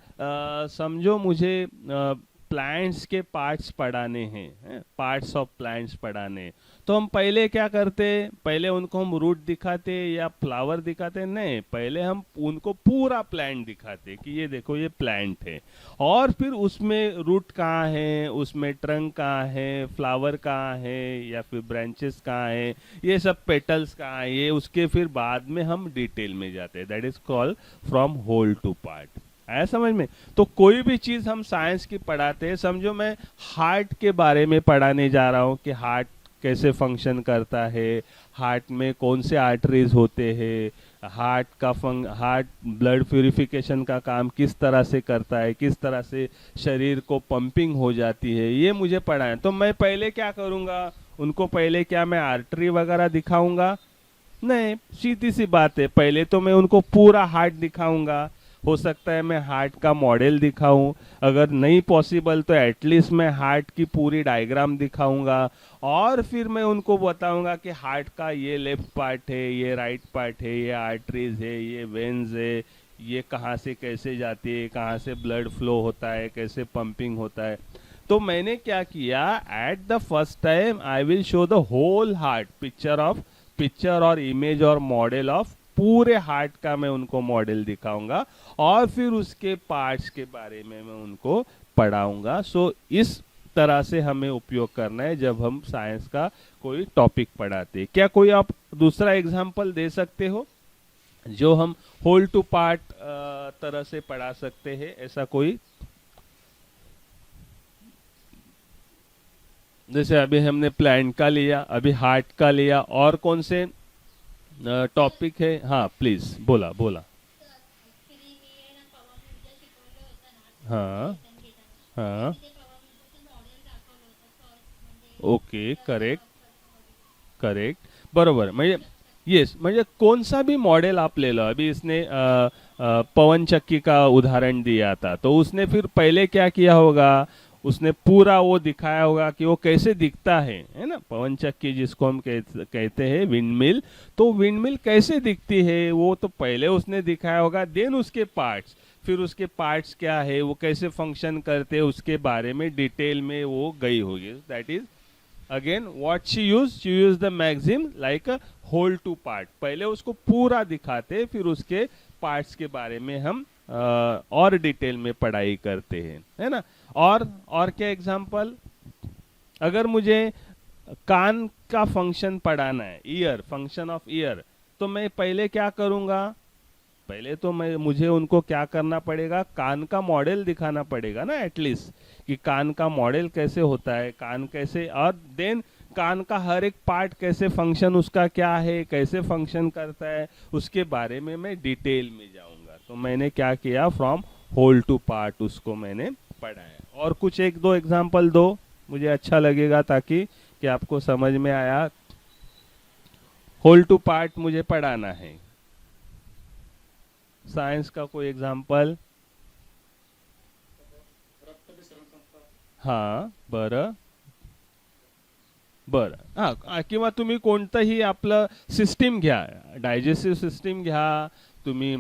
समझो मुझे plants के parts पढ़ाने हैं, parts of plants पढ़ाने, तो हम पहले क्या करते, पहले उनको हम रूट दिखाते या फ्लावर दिखाते? नहीं, पहले हम उनको पूरा प्लांट दिखाते कि ये देखो ये प्लांट है, और फिर उसमें रूट कहाँ है, उसमें ट्रंक कहाँ है, फ्लावर कहाँ है, या फिर ब्रांचेस कहाँ है, ये सब पेटल्स कहाँ है, ये उसके फिर बाद में हम डिटेल में जाते हैं. That is called from whole to part. आया समझ में? तो कोई भी चीज हम साइंस की पढ़ाते हैं, समझो मैं हार्ट के बारे में पढ़ाने जा रहा हूँ कि हार्ट कैसे फंक्शन करता है, हार्ट में कौन से आर्टरीज होते हैं, हार्ट ब्लड प्यूरिफिकेशन का काम किस तरह से करता है, किस तरह से शरीर को पंपिंग हो जाती है, ये मुझे पढ़ा है. तो मैं पहले क्या करूँगा, उनको पहले क्या मैं आर्टरी वगैरह दिखाऊंगा? नहीं, सीधी सी बात है, पहले तो मैं उनको पूरा हार्ट दिखाऊंगा. हो सकता है मैं हार्ट का मॉडल दिखाऊं, अगर नहीं पॉसिबल तो एटलीस्ट मैं हार्ट की पूरी डायग्राम दिखाऊंगा, और फिर मैं उनको बताऊंगा कि हार्ट का ये लेफ्ट पार्ट है, ये राइट पार्ट है, ये आर्टरीज है, ये वेन्स है, ये कहाँ से कैसे जाती है, कहाँ से ब्लड फ्लो होता है, कैसे पंपिंग होता है. तो मैंने क्या किया, at the first time I will show the whole heart, picture और इमेज और मॉडल ऑफ पूरे हार्ट का मैं उनको मॉडल दिखाऊंगा, और फिर उसके पार्ट्स के बारे में मैं उनको पढ़ाऊंगा. सो इस तरह से हमें उपयोग करना है जब हम साइंस का कोई टॉपिक पढ़ाते हैं. क्या कोई आप दूसरा एग्जांपल दे सकते हो जो हम होल टू पार्ट तरह से पढ़ा सकते हैं? ऐसा कोई, जैसे अभी हमने प्लांट का लिया, अभी हार्ट का लिया, और कौन से टॉपिक है? हाँ प्लीज बोला. हाँ हाँ, ओके, करेक्ट, बरोबर. म्हणजे येस, म्हणजे कौन सा भी मॉडल आप ले लो. अभी इसने पवन चक्की का उदाहरण दिया था, तो उसने फिर पहले क्या किया होगा, उसने पूरा वो दिखाया होगा कि वो कैसे दिखता है ना. पवन चक्की जिसको हम कहते हैं विंडमिल, तो विंडमिल कैसे दिखती है वो तो पहले उसने दिखाया होगा. देन उसके पार्ट्स, फिर उसके पार्ट्स क्या है, वो कैसे फंक्शन करते हैं, उसके बारे में डिटेल में वो गई होगी. That is again what she use the maxim like a whole to part. पहले उसको पूरा दिखाते, फिर उसके पार्ट्स के बारे में हम और डिटेल में पढ़ाई करते हैं, है ना. और क्या एग्जांपल, अगर मुझे कान का फंक्शन पढ़ाना है, ईयर, फंक्शन ऑफ ईयर, तो मैं पहले क्या करूंगा, पहले तो मुझे उनको क्या करना पड़ेगा, कान का मॉडल दिखाना पड़ेगा ना एटलीस्ट, कि कान का मॉडल कैसे होता है, कान कैसे, और देन कान का हर एक पार्ट कैसे फंक्शन उसका क्या है, कैसे फंक्शन करता है, उसके बारे में मैं डिटेल में जाऊंगा. तो मैंने क्या किया, फ्रॉम होल टू पार्ट उसको मैंने पढ़ाया. और कुछ एक दो एग्जांपल दो, मुझे अच्छा लगेगा, ताकि कि आपको समझ में आया. होल टू पार्ट मुझे पढ़ाना है, साइंस का कोई एग्जांपल? हाँ, बरं, हाँ, किंवा तुम्ही कोणतंही आपलं सिस्टीम घ्या, डायजेस्टिव्ह सिस्टीम घ्या, तुम्ही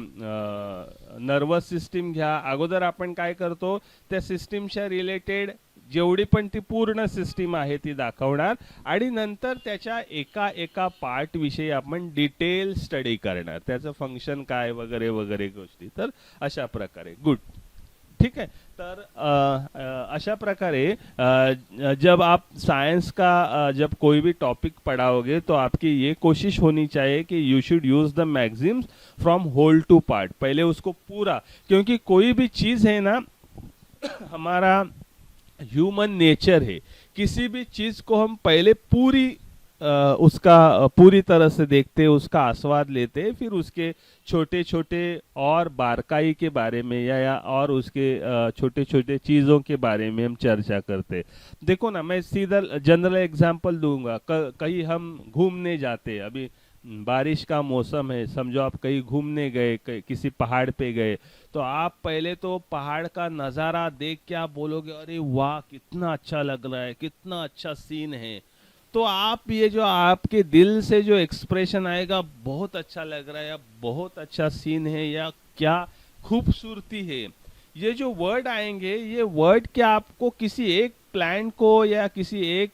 नर्वस सिस्टीम घ्या. अगोदर आपण काय करतो, त्या सिस्टीमच्या रिलेटेड जेवढी पण ती पूर्ण सिस्टीम आहे ती दाखवणार, आणि नंतर त्याच्या एका पार्ट विषयी आपण डिटेल स्टडी करणार, त्याचं फंक्शन काय वगैरे वगैरे गोष्टी. तर अशा प्रकारे. गुड, ठीक आहे. तर अशा प्रकारे जब आप साइंस का जब कोई भी टॉपिक पढ़ाओगे तो आपकी ये कोशिश होनी चाहिए कि you should use the maxims from whole to part, पहले उसको पूरा, क्योंकि कोई भी चीज़ है ना, हमारा ह्यूमन नेचर है, किसी भी चीज को हम पहले पूरी उसका पूरी तरह से देखते, उसका आस्वाद लेते, फिर उसके छोटे छोटे और बारकाई के बारे में या और उसके छोटे छोटे चीज़ों के बारे में हम चर्चा करते। देखो ना, मैं सीधा जनरल एग्जांपल दूंगा। कहीं हम घूमने जाते, अभी बारिश का मौसम है, समझो आप कहीं घूमने गए, किसी पहाड़ पे गए, तो आप पहले तो पहाड़ का नज़ारा देख के आप बोलोगे अरे वाह कितना अच्छा लग रहा है, कितना अच्छा सीन है। तो आप ये जो आपके दिल से जो एक्सप्रेशन आएगा, बहुत अच्छा लग रहा है या बहुत अच्छा सीन है या क्या खूबसूरती है, ये जो वर्ड आएंगे, ये वर्ड क्या आपको किसी एक प्लांट को या किसी एक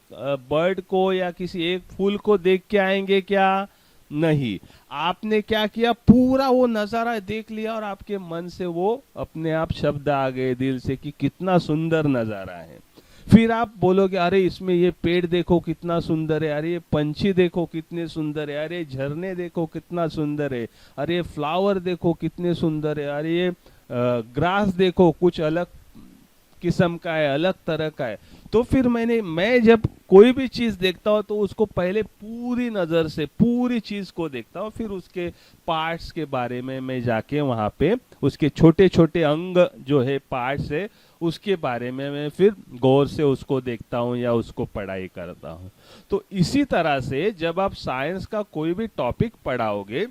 बर्ड को या किसी एक फूल को देख के आएंगे क्या? नहीं। आपने क्या किया, पूरा वो नज़ारा देख लिया और आपके मन से वो अपने आप शब्द आ गए दिल से कि कितना सुंदर नज़ारा है। फिर आप बोलोगे अरे इसमें ये पेड़ देखो कितना सुंदर है, अरे ये पंछी देखो कितने सुंदर है, अरे झरने देखो कितना सुंदर है, अरे ये फ्लावर देखो कितने सुंदर है, अरे ये ग्रास देखो कुछ अलग किस्म का है, अलग तरह का है। तो फिर मैं जब कोई भी चीज देखता हूँ तो उसको पहले पूरी नजर से पूरी चीज को देखता हूँ, फिर उसके पार्ट्स के बारे में मैं जाके वहाँ पे उसके छोटे छोटे अंग जो है पार्ट्स है उसके बारे में मैं फिर गौर से उसको देखता हूँ या उसको पढ़ाई करता हूँ। तो इसी तरह से जब आप साइंस का कोई भी टॉपिक पढ़ाओगे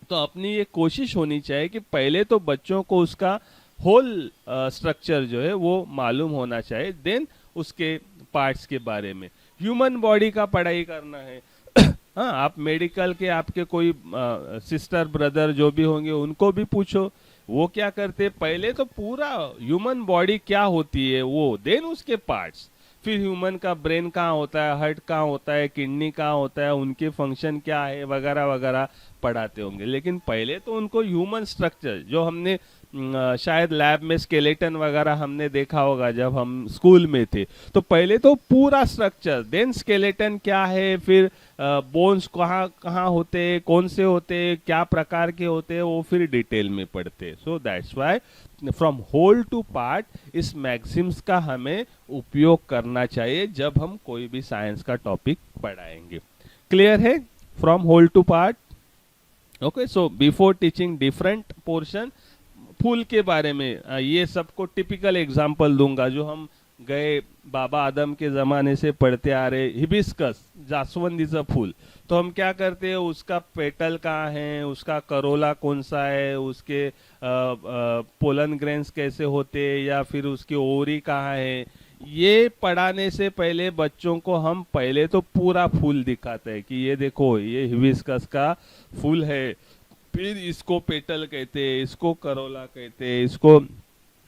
तो अपनी ये कोशिश होनी चाहिए कि पहले तो बच्चों को उसका होल स्ट्रक्चर जो है वो मालूम होना चाहिए, देन उसके पार्ट्स के बारे में। ह्यूमन बॉडी का पढ़ाई करना है हाँ, आप मेडिकल के आपके कोई सिस्टर ब्रदर जो भी होंगे उनको भी पूछो, वो क्या करते, पहले तो पूरा ह्यूमन बॉडी क्या होती है वो, देन उसके पार्ट्स, फिर ह्यूमन का ब्रेन कहाँ होता है, हार्ट कहाँ होता है, किडनी कहाँ होता है, उनके फंक्शन क्या है वगैरह वगैरह पढ़ाते होंगे। लेकिन पहले तो उनको ह्यूमन स्ट्रक्चर जो हमने शायद लैब में स्केलेटन वगैरह हमने देखा होगा जब हम स्कूल में थे, तो पहले तो पूरा स्ट्रक्चर, देन स्केलेटन क्या है, फिर बोन्स कहाँ कहाँ होते, कौन से होते, क्या प्रकार के होते, वो फिर डिटेल में पढ़ते। So that's why from whole to part इस मैक्सिम्स का हमें उपयोग करना चाहिए जब हम कोई भी साइंस का टॉपिक पढ़ाएंगे। क्लियर है? From whole to part. Okay, so before teaching different portion, फूल के बारे में ये सबको टिपिकल एग्जाम्पल दूंगा जो हम गए बाबा आदम के ज़माने से पढ़ते आ रहे। हिबिस्कस, जासवंदीचा फूल, तो हम क्या करते हैं, उसका पेटल कहाँ है, उसका करोला कौन सा है, उसके पोलन ग्रेन्स कैसे होते या फिर उसकी ओरी कहाँ है, ये पढ़ाने से पहले बच्चों को हम पहले तो पूरा फूल दिखाते हैं कि ये देखो ये हिबिस्कस का फूल है, फिर इसको पेटल कहते हैं, इसको करोला कहते हैं, इसको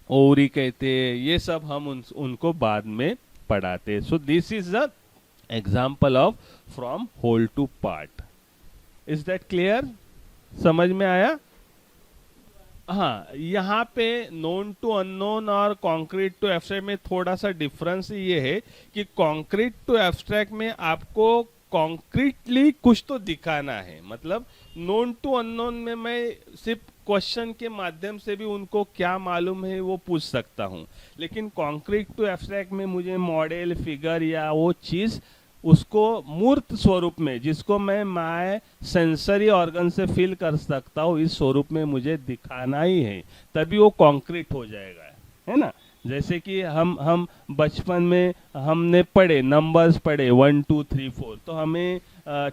ओरी कहते हैं, ये सब हम उनको बाद में पढ़ाते हैं। So this is the example of from whole to part. Is that clear? समझ में आया? हाँ, यहाँ पे नोन टू अननोन और कॉन्क्रीट टू एब्स्ट्रैक्ट में थोड़ा सा डिफरेंस ये है कि कॉन्क्रीट टू एब्स्ट्रैक्ट में आपको कॉन्क्रीटली कुछ तो दिखाना है, मतलब नोन टू अननोन में मैं सिर्फ क्वेश्चन के माध्यम से भी उनको क्या मालूम है वो पूछ सकता हूँ, लेकिन कॉन्क्रीट टू एब्स्ट्रैक्ट में मुझे मॉडल, फिगर या वो चीज़ उसको मूर्त स्वरूप में, जिसको मैं सेंसरी ऑर्गन से फील कर सकता हूँ, इस स्वरूप में मुझे दिखाना ही है, तभी वो कॉन्क्रीट हो जाएगा, है ना। जैसे कि हम बचपन में हमने पढ़े, नंबर्स पढ़े 1 2 3 4, तो हमें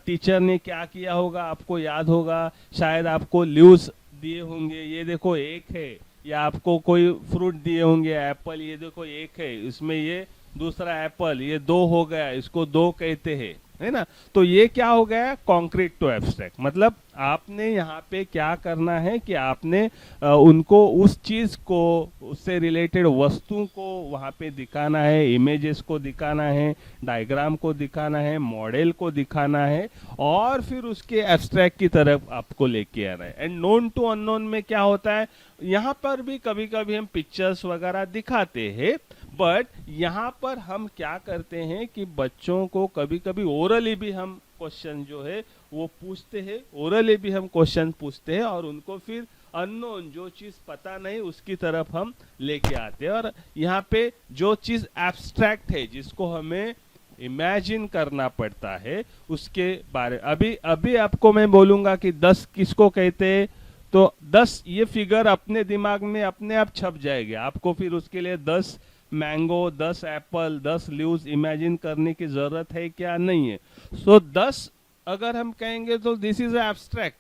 टीचर ने क्या किया होगा आपको याद होगा, शायद आपको लीव्स दिए होंगे, ये देखो एक है, या आपको कोई फ्रूट दिए होंगे, एप्पल, ये देखो एक है, इसमें ये दूसरा एप्पल, ये 2 हो गया, इसको 2 कहते हैं, है ना। तो ये क्या हो गया, कॉन्क्रीट टू एब्स्ट्रैक्ट। मतलब आपने यहाँ पे क्या करना है कि आपने उनको उस चीज को, उससे रिलेटेड वस्तु को वहाँ पे दिखाना है, इमेजेस को दिखाना है, डायग्राम को दिखाना है, मॉडल को दिखाना है, और फिर उसके एब्स्ट्रैक्ट की तरफ आपको लेके आना है। एंड नोन टू अननोन में क्या होता है, यहाँ पर भी कभी कभी हम पिक्चर्स वगैरह दिखाते हैं, बट यहाँ पर हम क्या करते हैं कि बच्चों को कभी कभी ओरली भी हम क्वेश्चन जो है वो पूछते हैं, ओरली भी हम क्वेश्चन पूछते हैं, और उनको फिर अननोन जो चीज पता नहीं उसकी तरफ हम लेके आते हैं। और यहाँ पे जो चीज एब्स्ट्रैक्ट है, जिसको हमें इमेजिन करना पड़ता है, उसके बारे अभी अभी आपको मैं बोलूंगा कि 10 किसको कहते हैं, तो 10 ये फिगर अपने दिमाग में अपने आप छप जाएगी। आपको फिर उसके लिए 10 मैंगो, 10 एप्पल, 10 लीव्स इमेजिन करने की जरूरत है क्या, नहीं है। सो 10 अगर हम कहेंगे तो दिस इज एब्स्ट्रैक्ट।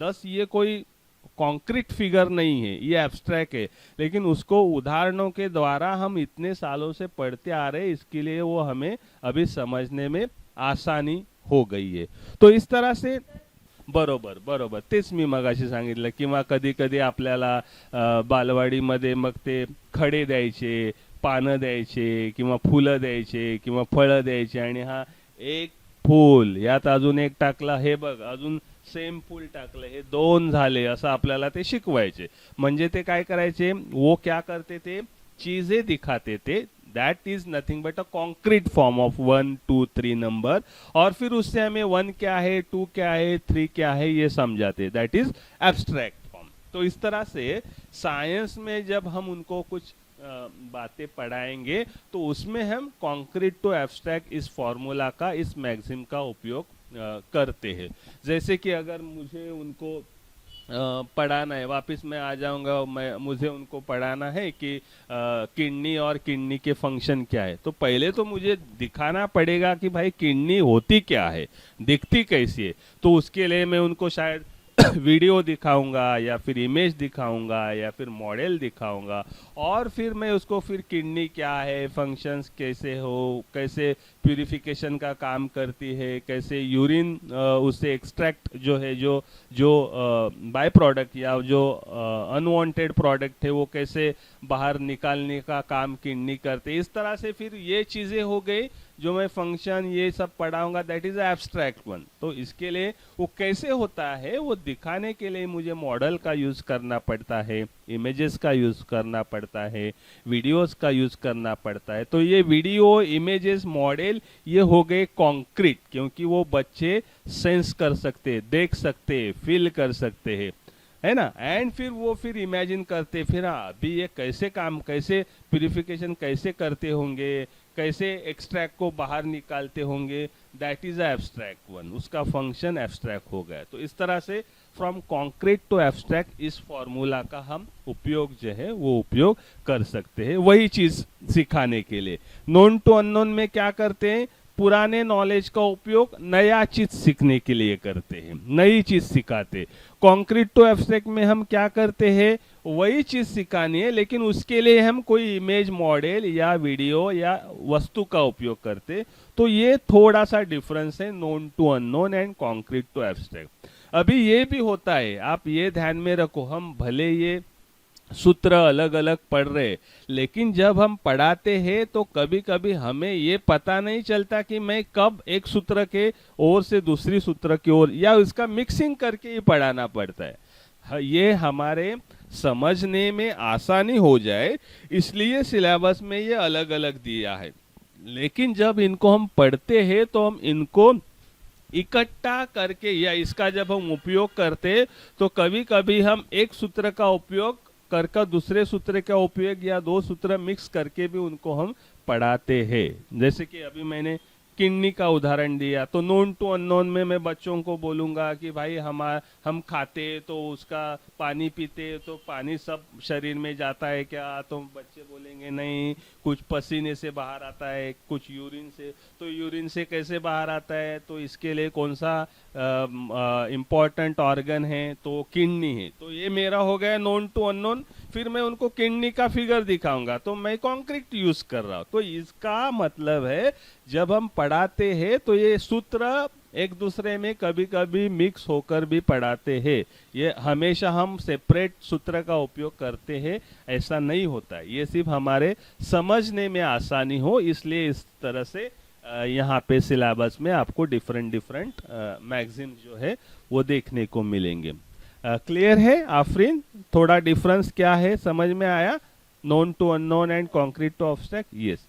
10 ये कोई कॉन्क्रीट फिगर नहीं है, ये एब्स्ट्रैक्ट है, लेकिन उसको उदाहरणों के द्वारा हम इतने सालों से पढ़ते आ रहे हैं, इसके लिए वो हमें अभी समझने में आसानी हो गई है। तो इस तरह से बरोबर बरोबर तेच मी मगाशी सांगितलं, किंवा कधी कधी आपल्याला बालवाडीमध्ये मग ते खडे द्यायचे, पानं द्यायचे, किंवा फुलं द्यायचे, किंवा फळं द्यायचे, आणि हा एक फूल, यात अजून एक टाकला, हे बघ अजून सेम फूल टाकलं, हे 2 झाले, असं आपल्याला ते शिकवायचे। म्हणजे ते काय करायचे, वो क्या करते थे, चीजें दिखाते थे, that is nothing but a concrete form of 1 2 3 number, और फिर उससे हमें 1 क्या है, 2 क्या है, 3 क्या है ये समझाते, दैट इज एब्स्ट्रैक्ट फॉर्म। तो इस तरह से साइंस में जब हम उनको कुछ बातें पढ़ाएंगे तो उसमें हम कॉन्क्रीट टू एब्स्ट्रैक्ट इस फॉर्मूला का, इस मैक्सिम का उपयोग करते हैं। जैसे कि अगर मुझे उनको पढ़ाना है, वापस मैं आ जाऊंगा, मुझे उनको पढ़ाना है कि किडनी और किडनी के फंक्शन क्या है, तो पहले तो मुझे दिखाना पड़ेगा कि भाई किडनी होती क्या है, दिखती कैसी है। तो उसके लिए मैं उनको शायद वीडियो दिखाऊंगा, या फिर इमेज दिखाऊंगा, या फिर मॉडल दिखाऊंगा, और फिर मैं उसको फिर किडनी क्या है, फंक्शंस कैसे हो, कैसे प्यूरिफिकेशन का काम करती है, कैसे यूरिन उससे एक्सट्रैक्ट जो है, जो जो बाय प्रोडक्ट या जो अनवांटेड प्रोडक्ट है वो कैसे बाहर निकालने का काम किडनी करते, इस तरह से फिर ये चीज़ें हो गई जो मैं फंक्शन ये सब पढ़ाऊंगा, दैट इज एब्स्ट्रैक्ट वन। तो इसके लिए वो कैसे होता है वो दिखाने के लिए मुझे मॉडल का यूज करना पड़ता है, इमेजेस का यूज करना पड़ता है, वीडियोस का यूज करना पड़ता है। तो ये वीडियो, इमेजेस, मॉडल ये हो गए कॉन्क्रीट, क्योंकि वो बच्चे सेंस कर सकते, देख सकते, फील कर सकते हैं, है ना। एंड फिर वो फिर इमेजिन करते, फिर अभी ये कैसे काम, कैसे प्यूरिफिकेशन कैसे करते होंगे, कैसे एक्सट्रैक्ट को बाहर निकालते होंगे, दैट इज एब्स्ट्रैक्ट वन, उसका फंक्शन एब्स्ट्रैक्ट हो गया। तो इस तरह से फ्रॉम कॉन्क्रीट टू एब्स्ट्रैक्ट इस फॉर्मूला का हम उपयोग जो है वो उपयोग कर सकते हैं, वही चीज सिखाने के लिए। नोन टू अननोन में क्या करते हैं, पुराने नॉलेज का उपयोग नया चीज सीखने के लिए करते हैं, नई चीज सिखाते। कॉन्क्रीट टू एब्स्ट्रैक्ट में हम क्या करते हैं, वही चीज सिखानी है, लेकिन उसके लिए हम कोई इमेज, मॉडल या वीडियो या वस्तु का उपयोग करते। तो ये थोड़ा सा डिफरेंस है known to unknown and concrete to abstract. अभी ये भी होता है, आप ये ध्यान में रखो, हम भले ये सूत्र अलग अलग पढ़ रहे, लेकिन जब हम पढ़ाते हैं तो कभी कभी हमें ये पता नहीं चलता कि मैं कब एक सूत्र के ओर से दूसरी सूत्र की ओर, या इसका मिक्सिंग करके ही पढ़ाना पड़ता है। ये हमारे समझने में आसानी हो जाए इसलिए सिलेबस में ये अलग अलग दिया है, लेकिन जब इनको हम पढ़ते हैं तो हम इनको इकट्ठा करके या इसका जब हम उपयोग करते तो कभी कभी हम एक सूत्र का उपयोग करके दूसरे सूत्र का उपयोग या 2 सूत्र मिक्स करके भी उनको हम पढ़ाते हैं। जैसे कि अभी मैंने किडनी का उदाहरण दिया, तो नोन टू अननोन में मैं बच्चों को बोलूंगा कि भाई हम खाते तो उसका पानी पीते तो पानी सब शरीर में जाता है क्या, तो बच्चे बोलेंगे नहीं, कुछ पसीने से बाहर आता है, कुछ यूरिन से। तो यूरिन से कैसे बाहर आता है, तो इसके लिए कौन सा इम्पोर्टेंट ऑर्गन है, तो किडनी है। तो ये मेरा हो गया नोन टू अननोन। फिर मैं उनको किडनी का फिगर दिखाऊंगा तो मैं कॉन्क्रीट यूज कर रहा हूँ। तो इसका मतलब है जब हम पढ़ाते हैं तो ये सूत्र एक दूसरे में कभी कभी मिक्स होकर भी पढ़ाते हैं। ये हमेशा हम सेपरेट सूत्र का उपयोग करते हैं ऐसा नहीं होता है। ये सिर्फ हमारे समझने में आसानी हो इसलिए इस तरह से यहाँ पे सिलेबस में आपको डिफरेंट मैगजीन जो है वो देखने को मिलेंगे। क्लियर है आफरीन? थोड़ा डिफरेंस क्या है समझ में आया? Known to unknown and concrete to abstract, yes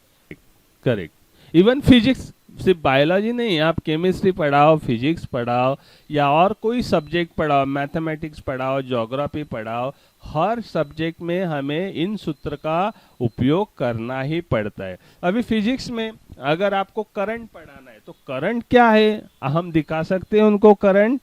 correct. Even physics, सिर्फ बायोलॉजी नहीं, आप केमिस्ट्री पढ़ाओ, फिजिक्स पढ़ाओ या और कोई सब्जेक्ट पढ़ाओ, मैथमेटिक्स पढ़ाओ, ज्योग्राफी पढ़ाओ, हर सब्जेक्ट में हमें इन सूत्र का उपयोग करना ही पड़ता है। अभी फिजिक्स में अगर आपको करंट पढ़ाना है तो करंट क्या है हम दिखा सकते हैं उनको करंट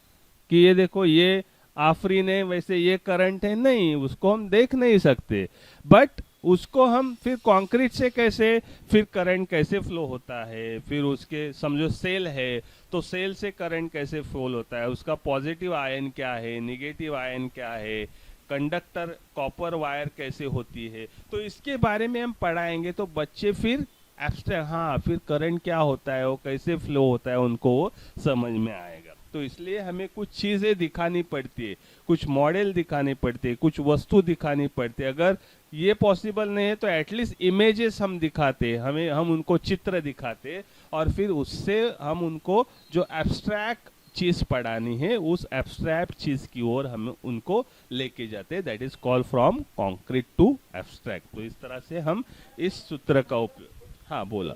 कि ये देखो ये आफरीन है वैसे ये करंट है, नहीं, उसको हम देख नहीं सकते। बट उसको हम फिर कंक्रीट से कैसे, फिर करंट कैसे फ्लो होता है, फिर उसके समझो सेल है तो सेल से करंट कैसे फ्लो होता है, उसका पॉजिटिव आयन क्या है, निगेटिव आयन क्या है, कंडक्टर कॉपर वायर कैसे होती है, तो इसके बारे में हम पढ़ाएंगे तो बच्चे फिर एब्स्ट्रैक्ट, हाँ फिर करंट क्या होता है, वो कैसे फ्लो होता है, उनको वो समझ में आएगा। तो इसलिए हमें कुछ चीजें दिखानी पड़ती है, कुछ मॉडल दिखाने पड़ते हैं, कुछ वस्तु दिखानी पड़ती है। अगर ये पॉसिबल नहीं है तो एटलीस्ट इमेजेस हम दिखाते, हम उनको चित्र दिखाते और फिर उससे हम उनको जो एब्स्ट्रैक्ट चीज पढ़ानी है उस एब्स्ट्रैक्ट चीज की ओर हम उनको लेके जाते हैं। That is called from concrete to abstract. तो इस तरह से हम इस सूत्र का उपयोग, हाँ बोला,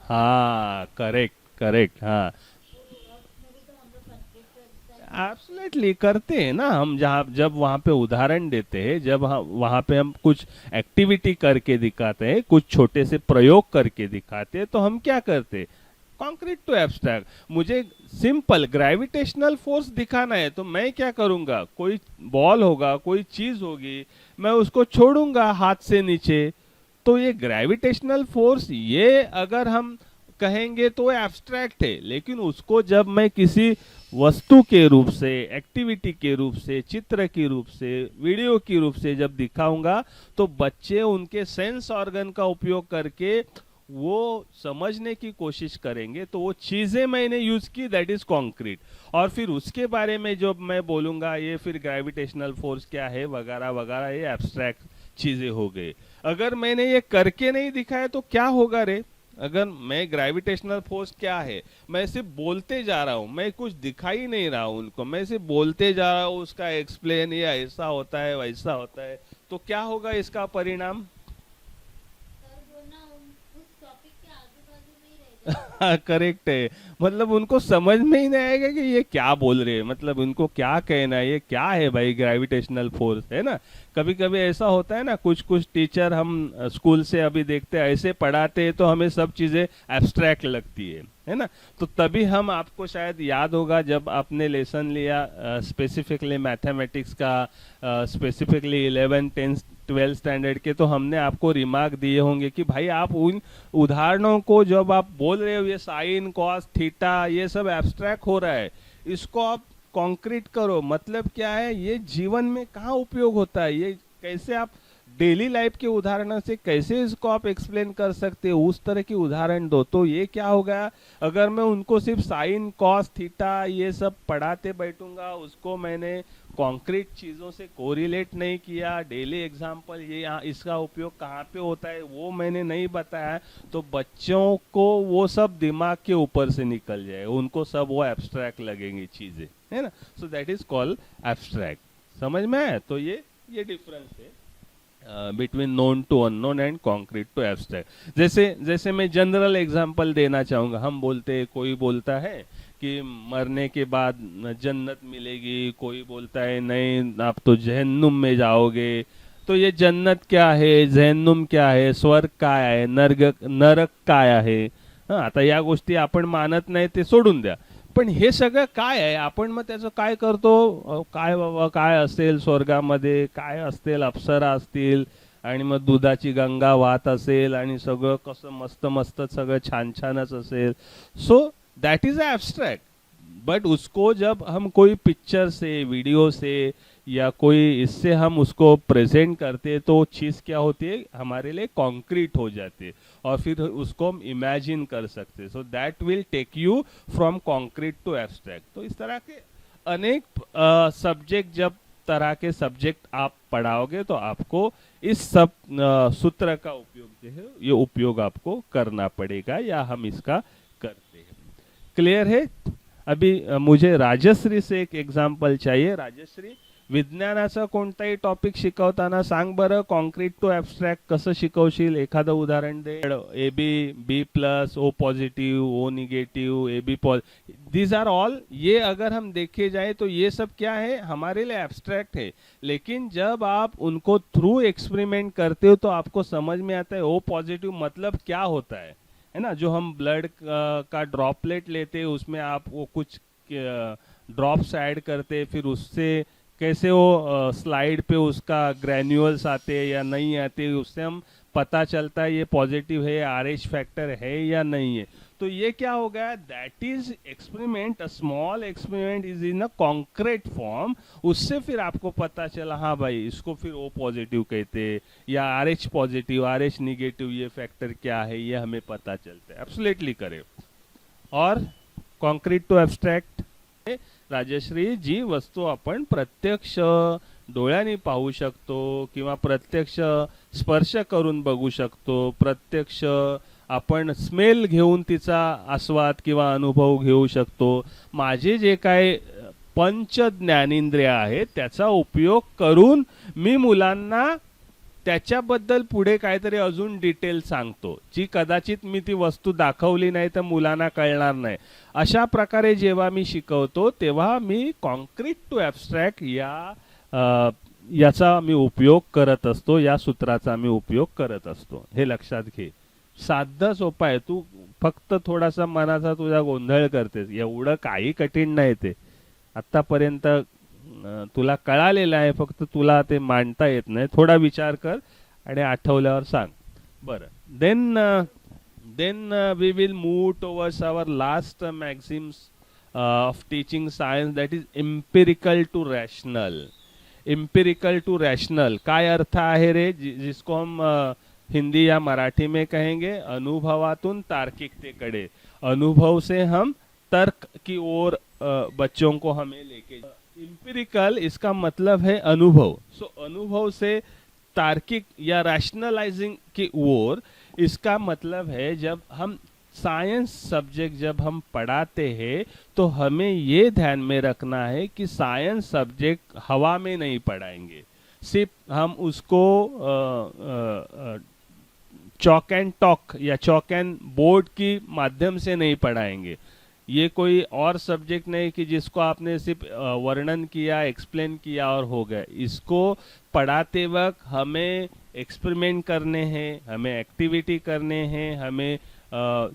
हाँ करेक्ट हाँ एब्सोल्युटली करते हैं ना हम, जब वहाँ पे उदाहरण देते हैं, जब वहाँ पे हम कुछ एक्टिविटी करके दिखाते हैं, कुछ छोटे से प्रयोग करके दिखाते हैं, तो हम क्या करते हैं, कॉन्क्रीट टू एब्स्ट्रैक्ट। मुझे सिंपल ग्रेविटेशनल फोर्स दिखाना है तो मैं क्या करूंगा, कोई बॉल होगा, कोई चीज होगी, मैं उसको छोड़ूंगा हाथ से नीचे, तो ये ग्रेविटेशनल फोर्स, ये अगर हम कहेंगे तो एब्स्ट्रैक्ट है। लेकिन उसको जब मैं किसी वस्तु के रूप से, एक्टिविटी के रूप से, चित्र के रूप से, वीडियो के रूप से जब दिखाऊंगा तो बच्चे उनके सेंस ऑर्गन का उपयोग करके वो समझने की कोशिश करेंगे। तो वो चीजें मैंने यूज की, दैट इज कॉन्क्रीट। और फिर उसके बारे में जो मैं बोलूंगा, ये फिर ग्रेविटेशनल फोर्स क्या है वगैरह वगैरह, ये एब्स्ट्रैक्ट चीजें हो गई। अगर मैंने ये करके नहीं दिखाया तो क्या होगा रे, अगर मैं ग्रेविटेशनल फोर्स क्या है, मैं सिर्फ बोलते जा रहा हूँ, मैं कुछ दिखाई नहीं रहा हूँ उनको, मैं सिर्फ बोलते जा रहा हूँ उसका एक्सप्लेन, ये ऐसा होता है वैसा होता है, तो क्या होगा इसका परिणाम? करेक्ट है, मतलब उनको समझ में ही नहीं आएगा कि ये क्या बोल रहे हैं, मतलब उनको क्या कहना है, ये क्या है भाई ग्रेविटेशनल फोर्स, है ना। कभी कभी ऐसा होता है ना, कुछ टीचर हम स्कूल से अभी देखते हैं ऐसे पढ़ाते हैं तो हमें सब चीजें एब्स्ट्रैक्ट लगती है ना। तो तभी हम, आपको शायद याद होगा जब आपने लेसन लिया स्पेसिफिकली मैथमेटिक्स का, स्पेसिफिकली 11, 10, 12 स्टैंडर्ड के, तो हमने आपको रिमार्क दिए होंगे कि भाई आप उन उदाहरणों को जब आप बोल रहे हो, ये साइन कॉस थीटा ये सब एब्स्ट्रैक्ट हो रहा है, इसको आप कॉन्क्रीट करो। मतलब क्या है, ये जीवन में कहाँ उपयोग होता है, ये कैसे आप डेली लाइफ के उदाहरणों से कैसे इसको आप एक्सप्लेन कर सकते हो, उस तरह की उदाहरण दो। तो ये क्या होगा, अगर मैं उनको सिर्फ साइन कॉस थीटा ये सब पढ़ाते बैठूंगा, उसको मैंने कॉन्क्रीट चीज़ों से कोरिलेट नहीं किया, डेली एग्जाम्पल ये यहाँ इसका उपयोग कहाँ पे होता है वो मैंने नहीं बताया, तो बच्चों को वो सब दिमाग के ऊपर से निकल जाए, उनको सब वो एब्स्ट्रैक्ट लगेंगी चीज़ें, है ना। So that is called abstract. समझ में आया? तो ये डिफरेंस है between known to unknown and concrete to abstract. जैसे मैं जनरल एग्जांपल देना चाहूँगा, हम बोलते, कोई बोलता है कि मरने के बाद जन्नत मिलेगी, कोई बोलता है नहीं आप तो जहन्नुम में जाओगे। तो ये जन्नत क्या है, जहन्नुम क्या है, स्वर्ग काय आहे, नरक काय आहे, आता या गोष्टी आपण मानत नाही ते सोडून द्या, पण हे सगळं काय आहे, आपण मग त्याचं काय करतो, काय बाबा काय असेल स्वर्गामध्ये, काय असतील अप्सरा असतील आणि मग दुधाची गंगा वाहत असेल आणि सगळं कसं मस्त मस्त सगळं छान छानच असेल। सो दैट इज एब्स्ट्रैक्ट, बट उसको जब हम कोई पिक्चर से, वीडियो से या कोई इससे हम उसको प्रेजेंट करते हैं तो चीज़ क्या होती है, हमारे लिए कॉन्क्रीट हो जाती है। और फिर उसको हम इमेजिन कर सकते हैं। So that will take you from concrete to abstract. तो इस तरह के अनेक सब्जेक्ट, जब तरह के सब्जेक्ट आप पढ़ाओगे तो आपको इस सब सूत्र का उपयोग जो है ये उपयोग आपको करना पड़ेगा, या हम इसका करते हैं। क्लियर है? अभी मुझे राजश्री से एक एग्जाम्पल चाहिए। राजश्री, विज्ञानाचा कोणताही टॉपिक शिकवताना सांग बरं, कॉन्क्रीट टू ॲब्स्ट्रॅक्ट कसं शिकवशील, एखादं उदाहरण दे। A B, B plus, O positive, O negative, A B positive, these are all, ये अगर हम देखे जाए तो ये सब क्या है, हमारे लिए एब्स्ट्रैक्ट है। लेकिन जब आप उनको थ्रू एक्सपेरिमेंट करते हो तो आपको समझ में आता है ओ पॉजिटिव मतलब क्या होता है ना। जो हम ब्लड का ड्रॉपलेट लेते हैं उसमें आप वो कुछ ड्रॉप्स ऐड करते, फिर उससे कैसे वो स्लाइड पे उसका ग्रैन्यूल्स आते हैं या नहीं आते, उससे हम पता चलता है ये पॉजिटिव है, आरएच फैक्टर है या नहीं है। तो ये क्या हो गया, that is experiment, a small experiment is in a concrete form. उससे फिर आपको पता चला हाँ भाई इसको फिर ओ पॉजिटिव कहते हैं या आरएच पॉजिटिव, आरएच निगेटिव, ये फैक्टर क्या है ये हमें पता चलता है। Absolutely correct. और कॉन्क्रीट टू एब्स्ट्रॅक्ट, राजश्री, जी वस्तू आपण प्रत्यक्ष डोळ्यांनी पाहू शकतो किंवा प्रत्यक्ष स्पर्श करून बघू शकतो, प्रत्यक्ष आपण स्मेल घेऊन तिचा आस्वाद किंवा अनुभव घेऊ शकतो, माझे जे काय पंच ज्ञानेंद्रिय आहेत त्याचा उपयोग करून मी मुलांना त्याच्याबद्दल पुढे काहीतरी अजून डिटेल सांगतो, जी कदाचित मी ती वस्तू दाखवली नाही तर मुलांना कळणार नाही। अशा प्रकारे जेव्हा मी शिकवतो तेव्हा मी कॉन्क्रीट टू ॲब्स्ट्रॅक्ट याचा मी उपयोग करत असतो, या सूत्राचा मी उपयोग करत असतो। हे लक्षात घे, साधा सोपा आहे। तू फक्त थोडासा मनाचा तुझा गोंधळ करतेस, एवढं काही कठीण नाही ते। आतापर्यंत तुला कळालेलं आहे, फक्त तुला ते मांडता येत नाही। थोडा विचार कर आणि आठवल्यावर सांग बरं। then we will move towards our last maxims of teaching science, that is empirical to rational। empirical to rational काय अर्थ आहे रे, जिसको हम हिंदी या मराठी में कहेंगे अनुभवातून तार्किकतेकडे। अनुभव से हम तर्क की ओर बच्चों को हमें लेके। एम्पिरिकल इसका मतलब है अनुभव। सो अनुभव से तार्किक या रैशनलाइजिंग की ओर, इसका मतलब है जब हम साइंस सब्जेक्ट जब हम पढ़ाते हैं तो हमें ये ध्यान में रखना है कि साइंस सब्जेक्ट हवा में नहीं पढ़ाएंगे, सिर्फ हम उसको चॉक एंड टॉक या चॉक एंड बोर्ड की माध्यम से नहीं पढ़ाएंगे। ये कोई और सब्जेक्ट नहीं कि जिसको आपने सिर्फ वर्णन किया, एक्सप्लेन किया और हो गया। इसको पढ़ाते वक्त हमें एक्सपेरिमेंट करने हैं, हमें एक्टिविटी करने हैं, हमें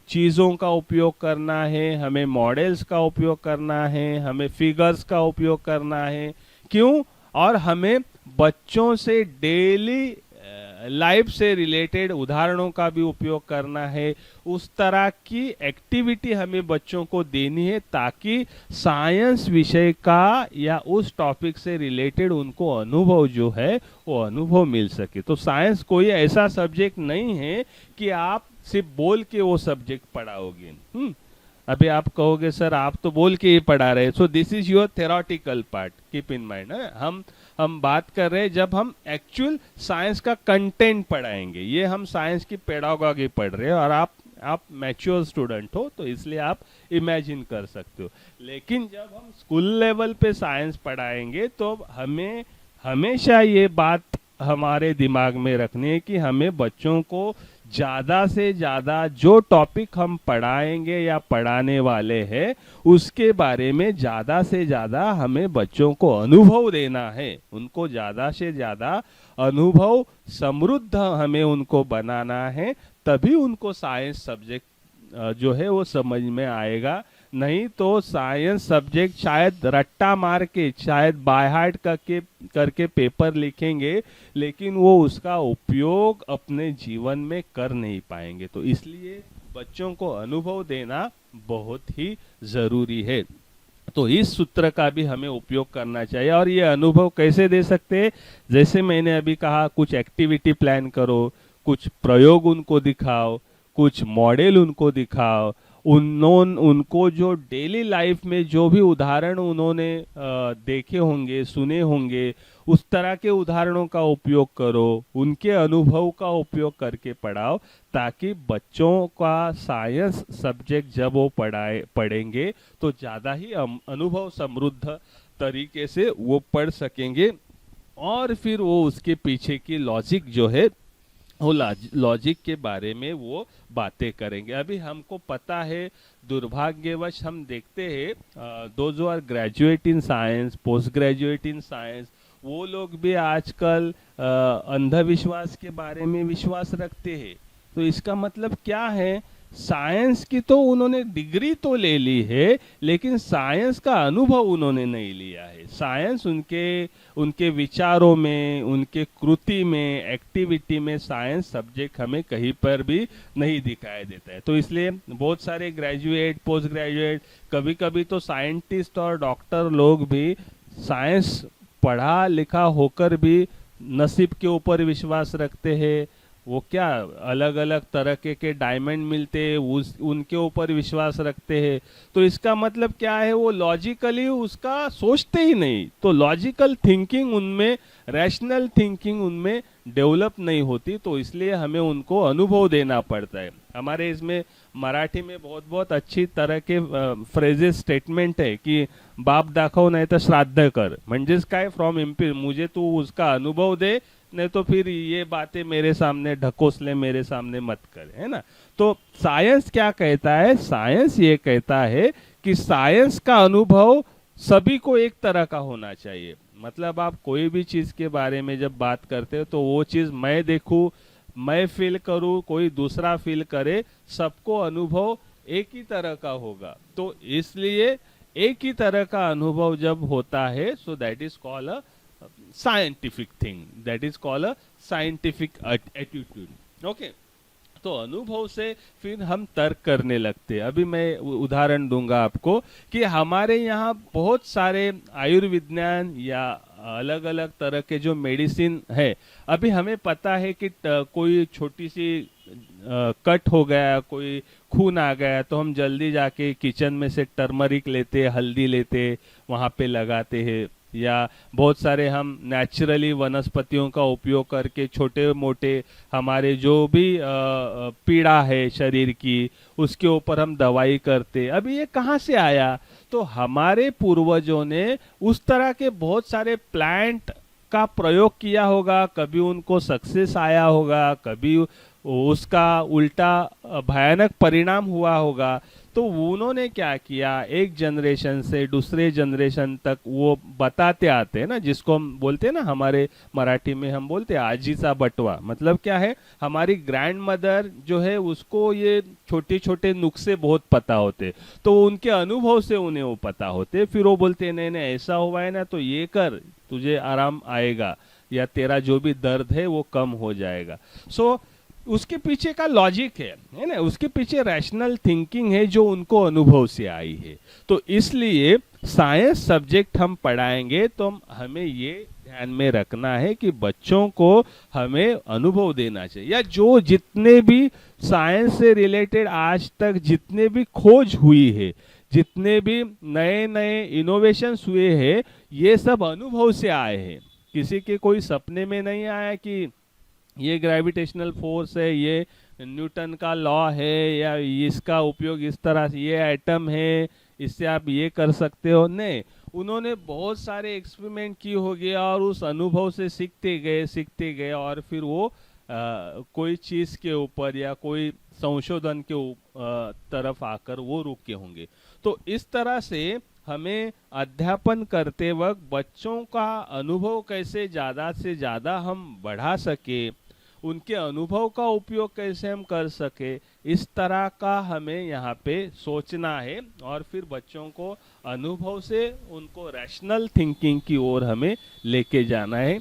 चीज़ों का उपयोग करना है, हमें मॉडल्स का उपयोग करना है, हमें फिगर्स का उपयोग करना है। क्यों? और हमें बच्चों से डेली लाइफ से रिलेटेड उदाहरणों का भी उपयोग करना है। उस तरह की एक्टिविटी हमें बच्चों को देनी है ताकि साइंस विषय का या उस टॉपिक से रिलेटेड उनको अनुभव जो है वो अनुभव मिल सके। तो साइंस कोई ऐसा सब्जेक्ट नहीं है कि आप सिर्फ बोल के वो सब्जेक्ट पढ़ाओगे। अभी आप कहोगे सर आप तो बोल के ही पढ़ा रहे, सो this is your theoretical part, keep in mind. हम बात कर रहे हैं जब हम एक्चुअल साइंस का कंटेंट पढ़ाएंगे, ये हम साइंस की पेडागॉजी पढ़ रहे हैं और आप मैच्योर स्टूडेंट हो तो इसलिए आप इमेजिन कर सकते हो। लेकिन जब हम स्कूल लेवल पे साइंस पढ़ाएंगे तो हमें हमेशा ये बात हमारे दिमाग में रखनी है कि हमें बच्चों को ज़्यादा से ज़्यादा जो टॉपिक हम पढ़ाएंगे या पढ़ाने वाले हैं उसके बारे में ज़्यादा से ज़्यादा हमें बच्चों को अनुभव देना है। उनको ज़्यादा से ज़्यादा अनुभव समृद्ध हमें उनको बनाना है, तभी उनको साइंस सब्जेक्ट जो है वो समझ में आएगा। नहीं तो साइंस सब्जेक्ट शायद रट्टा मार के, शायद बाय हार्ट करके पेपर लिखेंगे, लेकिन वो उसका उपयोग अपने जीवन में कर नहीं पाएंगे। तो इसलिए बच्चों को अनुभव देना बहुत ही जरूरी है। तो इस सूत्र का भी हमें उपयोग करना चाहिए। और ये अनुभव कैसे दे सकते हैं? जैसे मैंने अभी कहा, कुछ एक्टिविटी प्लान करो, कुछ प्रयोग उनको दिखाओ, कुछ मॉडल उनको दिखाओ, उनको जो डेली लाइफ में जो भी उदाहरण उन्होंने देखे होंगे, सुने होंगे, उस तरह के उदाहरणों का उपयोग करो, उनके अनुभव का उपयोग करके पढ़ाओ, ताकि बच्चों का साइंस सब्जेक्ट जब वो पढ़ेंगे तो ज़्यादा ही अनुभव समृद्ध तरीके से वो पढ़ सकेंगे, और फिर वो उसके पीछे की लॉजिक जो है वो लॉजिक के बारे में वो बातें करेंगे। अभी हमको पता है, दुर्भाग्यवश हम देखते हैं those are graduate in science, post graduate in science, वो लोग भी आजकल अंधविश्वास के बारे में विश्वास रखते हैं। तो इसका मतलब क्या है, साइंस की तो उन्होंने डिग्री तो ले ली है, लेकिन साइंस का अनुभव उन्होंने नहीं लिया है। साइंस उनके विचारों में, उनके कृति में, एक्टिविटी में साइंस सब्जेक्ट हमें कहीं पर भी नहीं दिखाई देता है। तो इसलिए बहुत सारे ग्रेजुएट, पोस्ट ग्रेजुएट, कभी कभी तो साइंटिस्ट और डॉक्टर लोग भी साइंस पढ़ा लिखा होकर भी नसीब के ऊपर विश्वास रखते हैं। वो क्या अलग अलग तरह के डायमंड मिलते हैं, उनके ऊपर विश्वास रखते हैं। तो इसका मतलब क्या है, वो लॉजिकली उसका सोचते ही नहीं। तो लॉजिकल थिंकिंग उनमें, रैशनल थिंकिंग उनमें डेवलप नहीं होती। तो इसलिए हमें उनको अनुभव देना पड़ता है। हमारे इसमें मराठी में बहुत बहुत अच्छी तरह के फ्रेजेस, स्टेटमेंट है कि बाप दाखव नाही तर श्राद्ध कर, म्हणजेच काय, फ्रॉम एमपी, मुझे तू उसका अनुभव दे, नहीं तो फिर ये बातें मेरे सामने ढकोसले, मेरे सामने मत कर, है ना। तो साइंस क्या कहता है, साइंस ये कहता है कि साइंस का अनुभव सभी को एक तरह का होना चाहिए। मतलब आप कोई भी चीज के बारे में जब बात करते हो तो वो चीज मैं देखूं, मैं फील करूं, कोई दूसरा फील करे, सबको अनुभव एक ही तरह का होगा। तो इसलिए एक ही तरह का अनुभव जब होता है, सो that is called a scientific thing, that is called a scientific attitude. Okay, तो अनुभव से फिर हम तर्क करने लगते हैं। अभी मैं उदाहरण दूंगा आपको कि हमारे यहाँ बहुत सारे आयुर्विज्ञान या अलग अलग तरह के जो मेडिसिन है, अभी हमें पता है कि कोई छोटी सी कट हो गया, कोई खून आ गया, तो हम जल्दी जाके किचन में से टर्मरिक लेते, हल्दी लेते, वहाँ पे लगाते हैं। या बहुत सारे हम नेचुरली वनस्पतियों का उपयोग करके छोटे मोटे हमारे जो भी पीड़ा है शरीर की, उसके ऊपर हम दवाई करते। अभी ये कहाँ से आया? तो हमारे पूर्वजों ने उस तरह के बहुत सारे प्लांट का प्रयोग किया होगा, कभी उनको सक्सेस आया होगा, कभी उसका उल्टा भयानक परिणाम हुआ होगा। तो उन्होंने क्या किया, एक जनरेशन से दूसरे जनरेशन तक वो बताते आते हैं ना, जिसको हम बोलते हैं ना, हमारे मराठी में हम बोलते हैं आजीचा बटवा। मतलब क्या है, हमारी ग्रैंड मदर जो है उसको ये छोटे छोटे नुस्खे बहुत पता होते, तो उनके अनुभव से उन्हें वो पता होते। फिर वो बोलते नहीं नहीं ऐसा हुआ है ना, तो ये कर, तुझे आराम आएगा, या तेरा जो भी दर्द है वो कम हो जाएगा। सो उसके पीछे का लॉजिक है ना, उसके पीछे रैशनल थिंकिंग है जो उनको अनुभव से आई है। तो इसलिए साइंस सब्जेक्ट हम पढ़ाएंगे तो हमें ये ध्यान में रखना है कि बच्चों को हमें अनुभव देना चाहिए, या जो जितने भी साइंस से रिलेटेड आज तक जितने भी खोज हुई है, जितने भी नए नए इनोवेशंस हुए हैं, ये सब अनुभव से आए हैं। किसी के कोई सपने में नहीं आया कि ये ग्रेविटेशनल फोर्स है, ये न्यूटन का लॉ है, या इसका उपयोग इस तरह से, ये एटम है, इससे आप ये कर सकते हो। नहीं, उन्होंने बहुत सारे एक्सपेरिमेंट किए होंगे और उस अनुभव से सीखते गए और फिर वो कोई चीज के ऊपर या कोई संशोधन के तरफ आकर वो रुके होंगे। तो इस तरह से हमें अध्यापन करते वक्त बच्चों का अनुभव कैसे ज़्यादा से ज़्यादा हम बढ़ा सके, उनके अनुभव का उपयोग कैसे हम कर सके, इस तरह का हमें यहाँ पे सोचना है। और फिर बच्चों को अनुभव से उनको रैशनल थिंकिंग की ओर हमें लेके जाना है।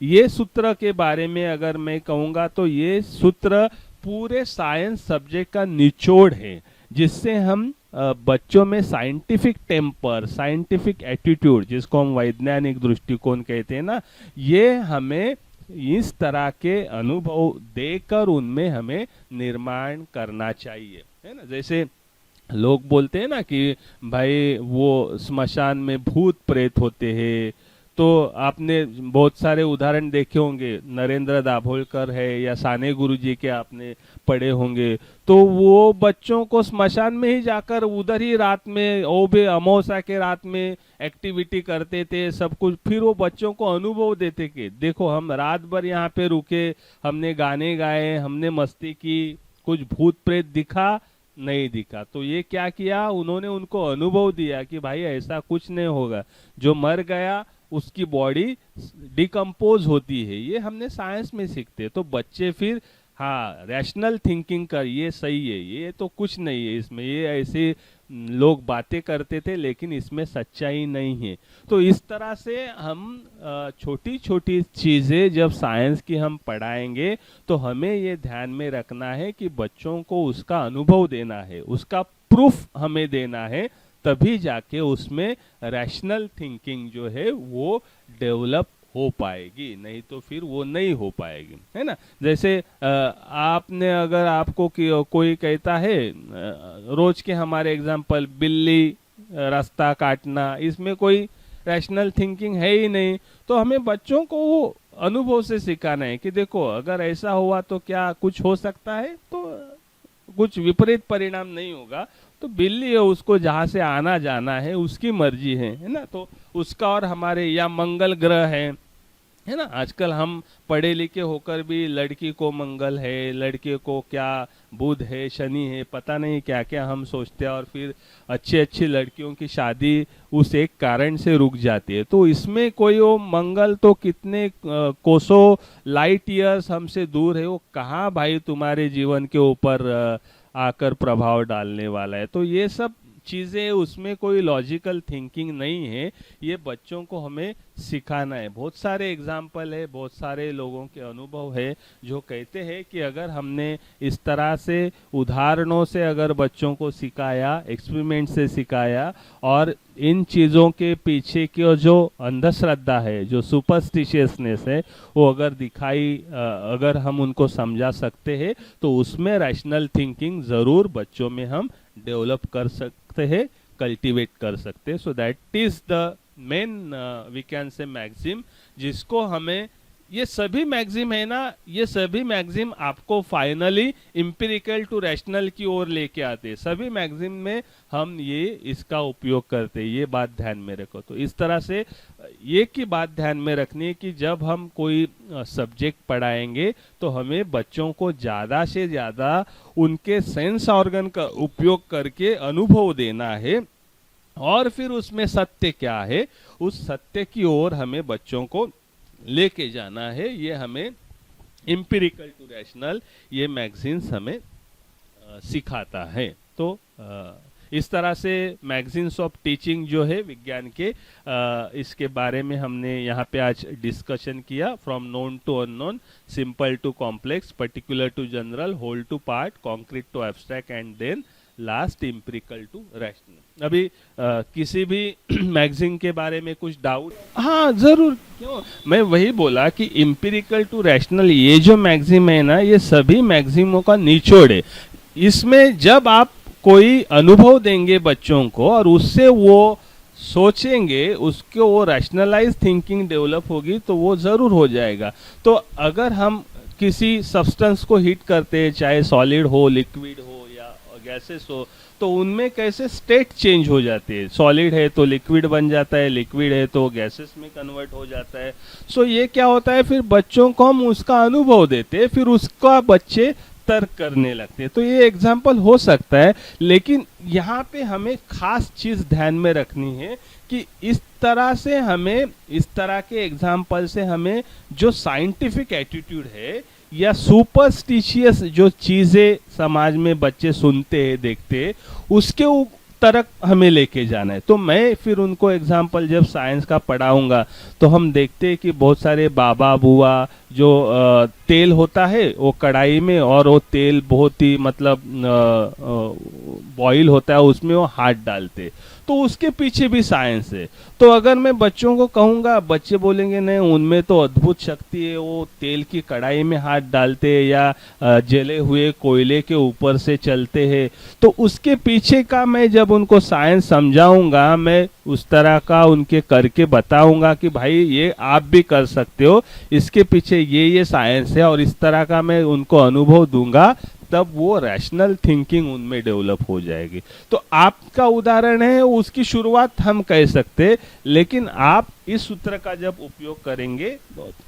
ये सूत्र के बारे में अगर मैं कहूँगा तो ये सूत्र पूरे साइंस सब्जेक्ट का निचोड़ है, जिससे हम बच्चों में साइंटिफिक टेम्पर, साइंटिफिक एटीट्यूड, जिसको हम वैज्ञानिक दृष्टिकोण कहते हैं ना, ये हमें इस तरह के अनुभव देकर उनमें हमें निर्माण करना चाहिए, है ना। जैसे लोग बोलते हैं ना कि भाई वो स्मशान में भूत प्रेत होते हैं, तो आपने बहुत सारे उदाहरण देखे होंगे, नरेंद्र दाभोलकर है या साने गुरुजी के आपने पढ़े होंगे। तो वो बच्चों को स्मशान में ही जाकर उधर ही रात में ओबे अमावस्या के रात में एक्टिविटी करते थे सब कुछ, फिर वो बच्चों को अनुभव देते कि देखो हम रात भर यहाँ पे रुके, हमने गाने गाए, हमने मस्ती की, कुछ भूत प्रेत दिखा नहीं दिखा। तो ये क्या किया, उन्होंने उनको अनुभव दिया कि भाई ऐसा कुछ नहीं होगा, जो मर गया उसकी बॉडी डिकम्पोज होती है। ये हमने साइंस में सीखते। तो बच्चे फिर हाँ रैशनल थिंकिंग कर, ये सही है, ये तो कुछ नहीं है इसमें, ये ऐसे लोग बातें करते थे लेकिन इसमें सच्चाई नहीं है। तो इस तरह से हम छोटी छोटी चीज़ें जब साइंस की हम पढ़ाएंगे तो हमें ये ध्यान में रखना है कि बच्चों को उसका अनुभव देना है, उसका प्रूफ हमें देना है, तभी जाके उसमें रैशनल थिंकिंग जो है वो डेवलप हो पाएगी, नहीं तो फिर वो नहीं हो पाएगी, है ना। जैसे आपने अगर आपको कोई कहता है, रोज के हमारे एग्जाम्पल, बिल्ली रास्ता काटना, इसमें कोई रैशनल थिंकिंग है ही नहीं। तो हमें बच्चों को वो अनुभव से सिखाना है कि देखो अगर ऐसा हुआ तो क्या कुछ हो सकता है, तो कुछ विपरीत परिणाम नहीं होगा। तो बिल्ली है, उसको जहाँ से आना जाना है उसकी मर्जी है ना। तो उसका और हमारे, या मंगल ग्रह है ना। आजकल हम पढ़े लिखे होकर भी लड़की को मंगल है, लड़के को क्या बुध है, शनि है, पता नहीं क्या क्या हम सोचते हैं, और फिर अच्छी अच्छी लड़कियों की शादी उस एक कारण से रुक जाती है। तो इसमें कोई वो मंगल तो कितने कोसों लाइट ईयर्स हमसे दूर है, वो कहाँ भाई तुम्हारे जीवन के ऊपर आकर प्रभाव डालने वाला है। तो ये सब चीज़ें, उसमें कोई लॉजिकल थिंकिंग नहीं है, ये बच्चों को हमें सिखाना है। बहुत सारे एग्जाम्पल है, बहुत सारे लोगों के अनुभव है जो कहते हैं कि अगर हमने इस तरह से उदाहरणों से अगर बच्चों को सिखाया, एक्सपेरिमेंट से सिखाया, और इन चीज़ों के पीछे की जो अंधश्रद्धा है, जो सुपरस्टिशियसनेस है, वो अगर अगर हम उनको समझा सकते हैं तो उसमें रैशनल थिंकिंग ज़रूर बच्चों में हम डेवलप कर सकते हैं, कल्टीवेट कर सकते हैं। So that is the main we can say maxim, जिसको हमें, ये सभी मैक्सिम है ना, ये सभी मैक्सिम आपको फाइनली इम्पिरिकल टू रैशनल की ओर लेके आते हैं। सभी मैक्सिम में हम ये इसका उपयोग करते हैं, ये बात ध्यान में रखो। तो इस तरह से एक ही बात ध्यान में रखनी है कि जब हम कोई सब्जेक्ट पढ़ाएंगे तो हमें बच्चों को ज़्यादा से ज़्यादा उनके सेंस ऑर्गन का उपयोग करके अनुभव देना है, और फिर उसमें सत्य क्या है, उस सत्य की ओर हमें बच्चों को लेके जाना है। ये हमें इम्पिरिकल टू रैशनल ये मैगजीन्स हमें सिखाता है। तो इस तरह से मैगजीन्स ऑफ टीचिंग जो है विज्ञान के, इसके बारे में हमने यहाँ पे आज डिस्कशन किया। From known to unknown, simple to complex, particular to general, whole to part, concrete to abstract, and then last empirical to rational. अभी किसी भी मैगजीन के बारे में कुछ डाउट? हाँ जरूर, क्यों, मैं वही बोला कि इम्पिरिकल टू रैशनल ये जो मैगजीन है ना, ये सभी मैगजीनों का निचोड़ है। इसमें जब आप कोई अनुभव देंगे बच्चों को और उससे वो सोचेंगे, उसको वो रैशनलाइज थिंकिंग डेवलप होगी, तो वो ज़रूर हो जाएगा। तो अगर हम किसी सब्सटेंस को हीट करते हैं, चाहे सॉलिड हो, लिक्विड हो या गैसेस हो, तो उनमें कैसे स्टेट चेंज हो जाते हैं। सॉलिड है तो लिक्विड बन जाता है, लिक्विड है तो गैसेस में कन्वर्ट हो जाता है। सो ये क्या होता है, फिर बच्चों को हम उसका अनुभव देते हैं, फिर उसका बच्चे तर्क करने लगते हैं। तो ये एग्जाम्पल हो सकता है, लेकिन यहाँ पे हमें खास चीज़ ध्यान में रखनी है कि इस तरह से हमें, इस तरह के एग्जाम्पल से हमें जो साइंटिफिक एटीट्यूड है या सुपरस्टिशियस जो चीज़ें समाज में बच्चे सुनते हैं, देखते हैं, उसके तरफ हमें लेके जाना है। तो मैं फिर उनको एग्जाम्पल जब साइंस का पढ़ाऊंगा तो हम देखते हैं कि बहुत सारे बाबा बुआ जो तेल होता है वो कढ़ाई में, और वो तेल बहुत ही मतलब बॉईल होता है, उसमें वो हाथ डालते। तो उसके पीछे भी साइंस है। तो अगर मैं बच्चों को कहूंगा, बच्चे बोलेंगे नहीं उनमें तो अद्भुत शक्ति है, वो तेल की कढ़ाई में हाथ डालते हैं या जले हुए कोयले के ऊपर से चलते हैं, तो उसके पीछे का मैं जब उनको साइंस समझाऊंगा, मैं उस तरह का उनके करके बताऊंगा कि भाई ये आप भी कर सकते हो, इसके पीछे ये साइंस है, और इस तरह का मैं उनको अनुभव दूंगा, तब वो रैशनल थिंकिंग उनमें डेवलप हो जाएगी। तो आपका उदाहरण है, उसकी शुरुआत हम कह सकते, लेकिन आप इस सूत्र का जब उपयोग करेंगे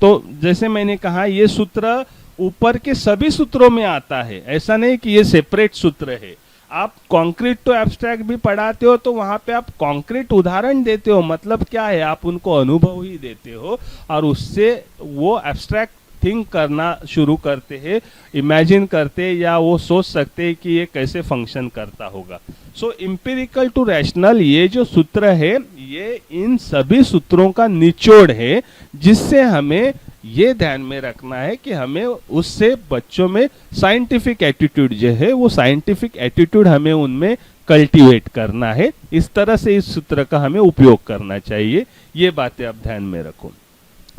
तो जैसे मैंने कहा ये सूत्र ऊपर के सभी सूत्रों में आता है, ऐसा नहीं कि ये सेपरेट सूत्र है। आप कॉन्क्रीट तो एब्स्ट्रैक्ट भी पढ़ाते हो तो वहां पे आप कॉन्क्रीट उदाहरण देते हो, मतलब क्या है, आप उनको अनुभव ही देते हो और उससे वो एब्स्ट्रैक्ट थिंक करना शुरू करते हैं, इमेजिन करते या वो सोच सकते हैं कि ये कैसे फंक्शन करता होगा। सो इम्पिरिकल टू रैशनल ये जो सूत्र है ये इन सभी सूत्रों का निचोड़ है, जिससे हमें ये ध्यान में रखना है कि हमें उससे बच्चों में साइंटिफिक एटीट्यूड जो है, वो साइंटिफिक एटीट्यूड हमें उनमें कल्टीवेट करना है। इस तरह से इस सूत्र का हमें उपयोग करना चाहिए। ये बातें आप ध्यान में रखो,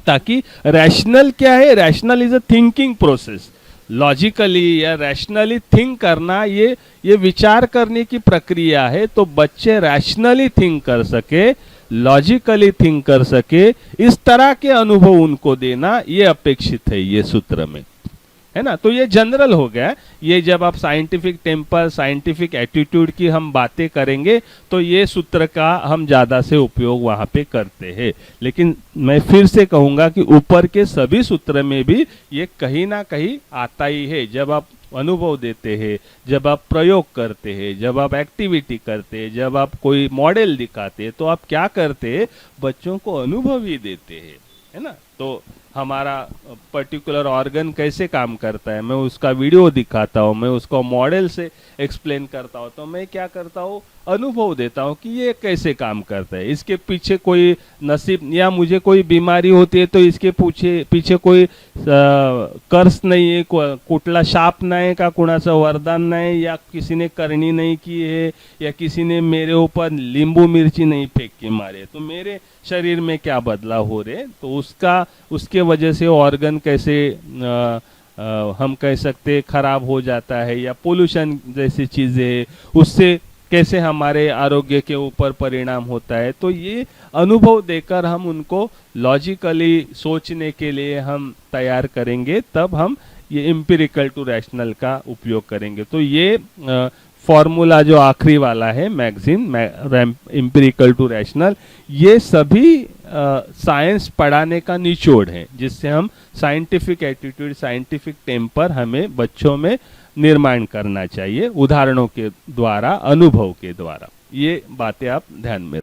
ताकि रैशनल क्या है, rational is a thinking process. Logically या रैशनली थिंक करना ये विचार करने की प्रक्रिया है। तो बच्चे रैशनली थिंक कर सके, लॉजिकली थिंक कर सके, इस तरह के अनुभव उनको देना ये अपेक्षित है ये सूत्र में, है ना। तो ये जनरल हो गया। ये जब आप साइंटिफिक टेम्पर, साइंटिफिक एटीट्यूड की हम बातें करेंगे तो ये सूत्र का हम ज्यादा से उपयोग वहां पे करते हैं। लेकिन मैं फिर से कहूंगा कि ऊपर के सभी सूत्र में भी ये कहीं ना कहीं आता ही है। जब आप अनुभव देते हैं, जब आप प्रयोग करते हैं, जब आप एक्टिविटी करते हैं, जब आप कोई मॉडल दिखाते हैं, तो आप क्या करते हैं, बच्चों को अनुभव ही देते हैं, है ना। तो हमारा पर्टिकुलर ऑर्गन कैसे काम करता है, मैं उसका वीडियो दिखाता हूँ, मैं उसको मॉडल से एक्सप्लेन करता हूँ, तो मैं क्या करता हूँ, अनुभव देता हूँ कि ये कैसे काम करता है, इसके पीछे कोई नसीब या मुझे कोई बीमारी होती है तो इसके पीछे कोई कर्स नाही आहे, कुठला शाप नाही का, कुणाचं वरदान नाही, या किसी ने करनी नहीं की है, या किसी ने मेरे ऊपर नींबू मिर्ची नहीं फेंक के मारे, तो मेरे शरीर में क्या बदलाव हो रहे, तो उसके वजह से ऑर्गन कैसे हम कह सकते खराब हो जाता है, या पोल्यूशन जैसी चीजें उससे कैसे हमारे आरोग्य के ऊपर परिणाम होता है। तो ये अनुभव देकर हम उनको लॉजिकली सोचने के लिए हम तैयार करेंगे, तब हम ये एम्पिरिकल टू रैशनल का उपयोग करेंगे। तो ये फॉर्मूला जो आखिरी वाला है मैक्सिम एम्पिरिकल टू रैशनल, ये सभी साइंस पढ़ाने का निचोड़ है, जिससे हम साइंटिफिक एटीट्यूड, साइंटिफिक टेम्पर हमें बच्चों में निर्माण करना चाहिए, उदाहरणों के द्वारा, अनुभव के द्वारा। ये बातें आप ध्यान में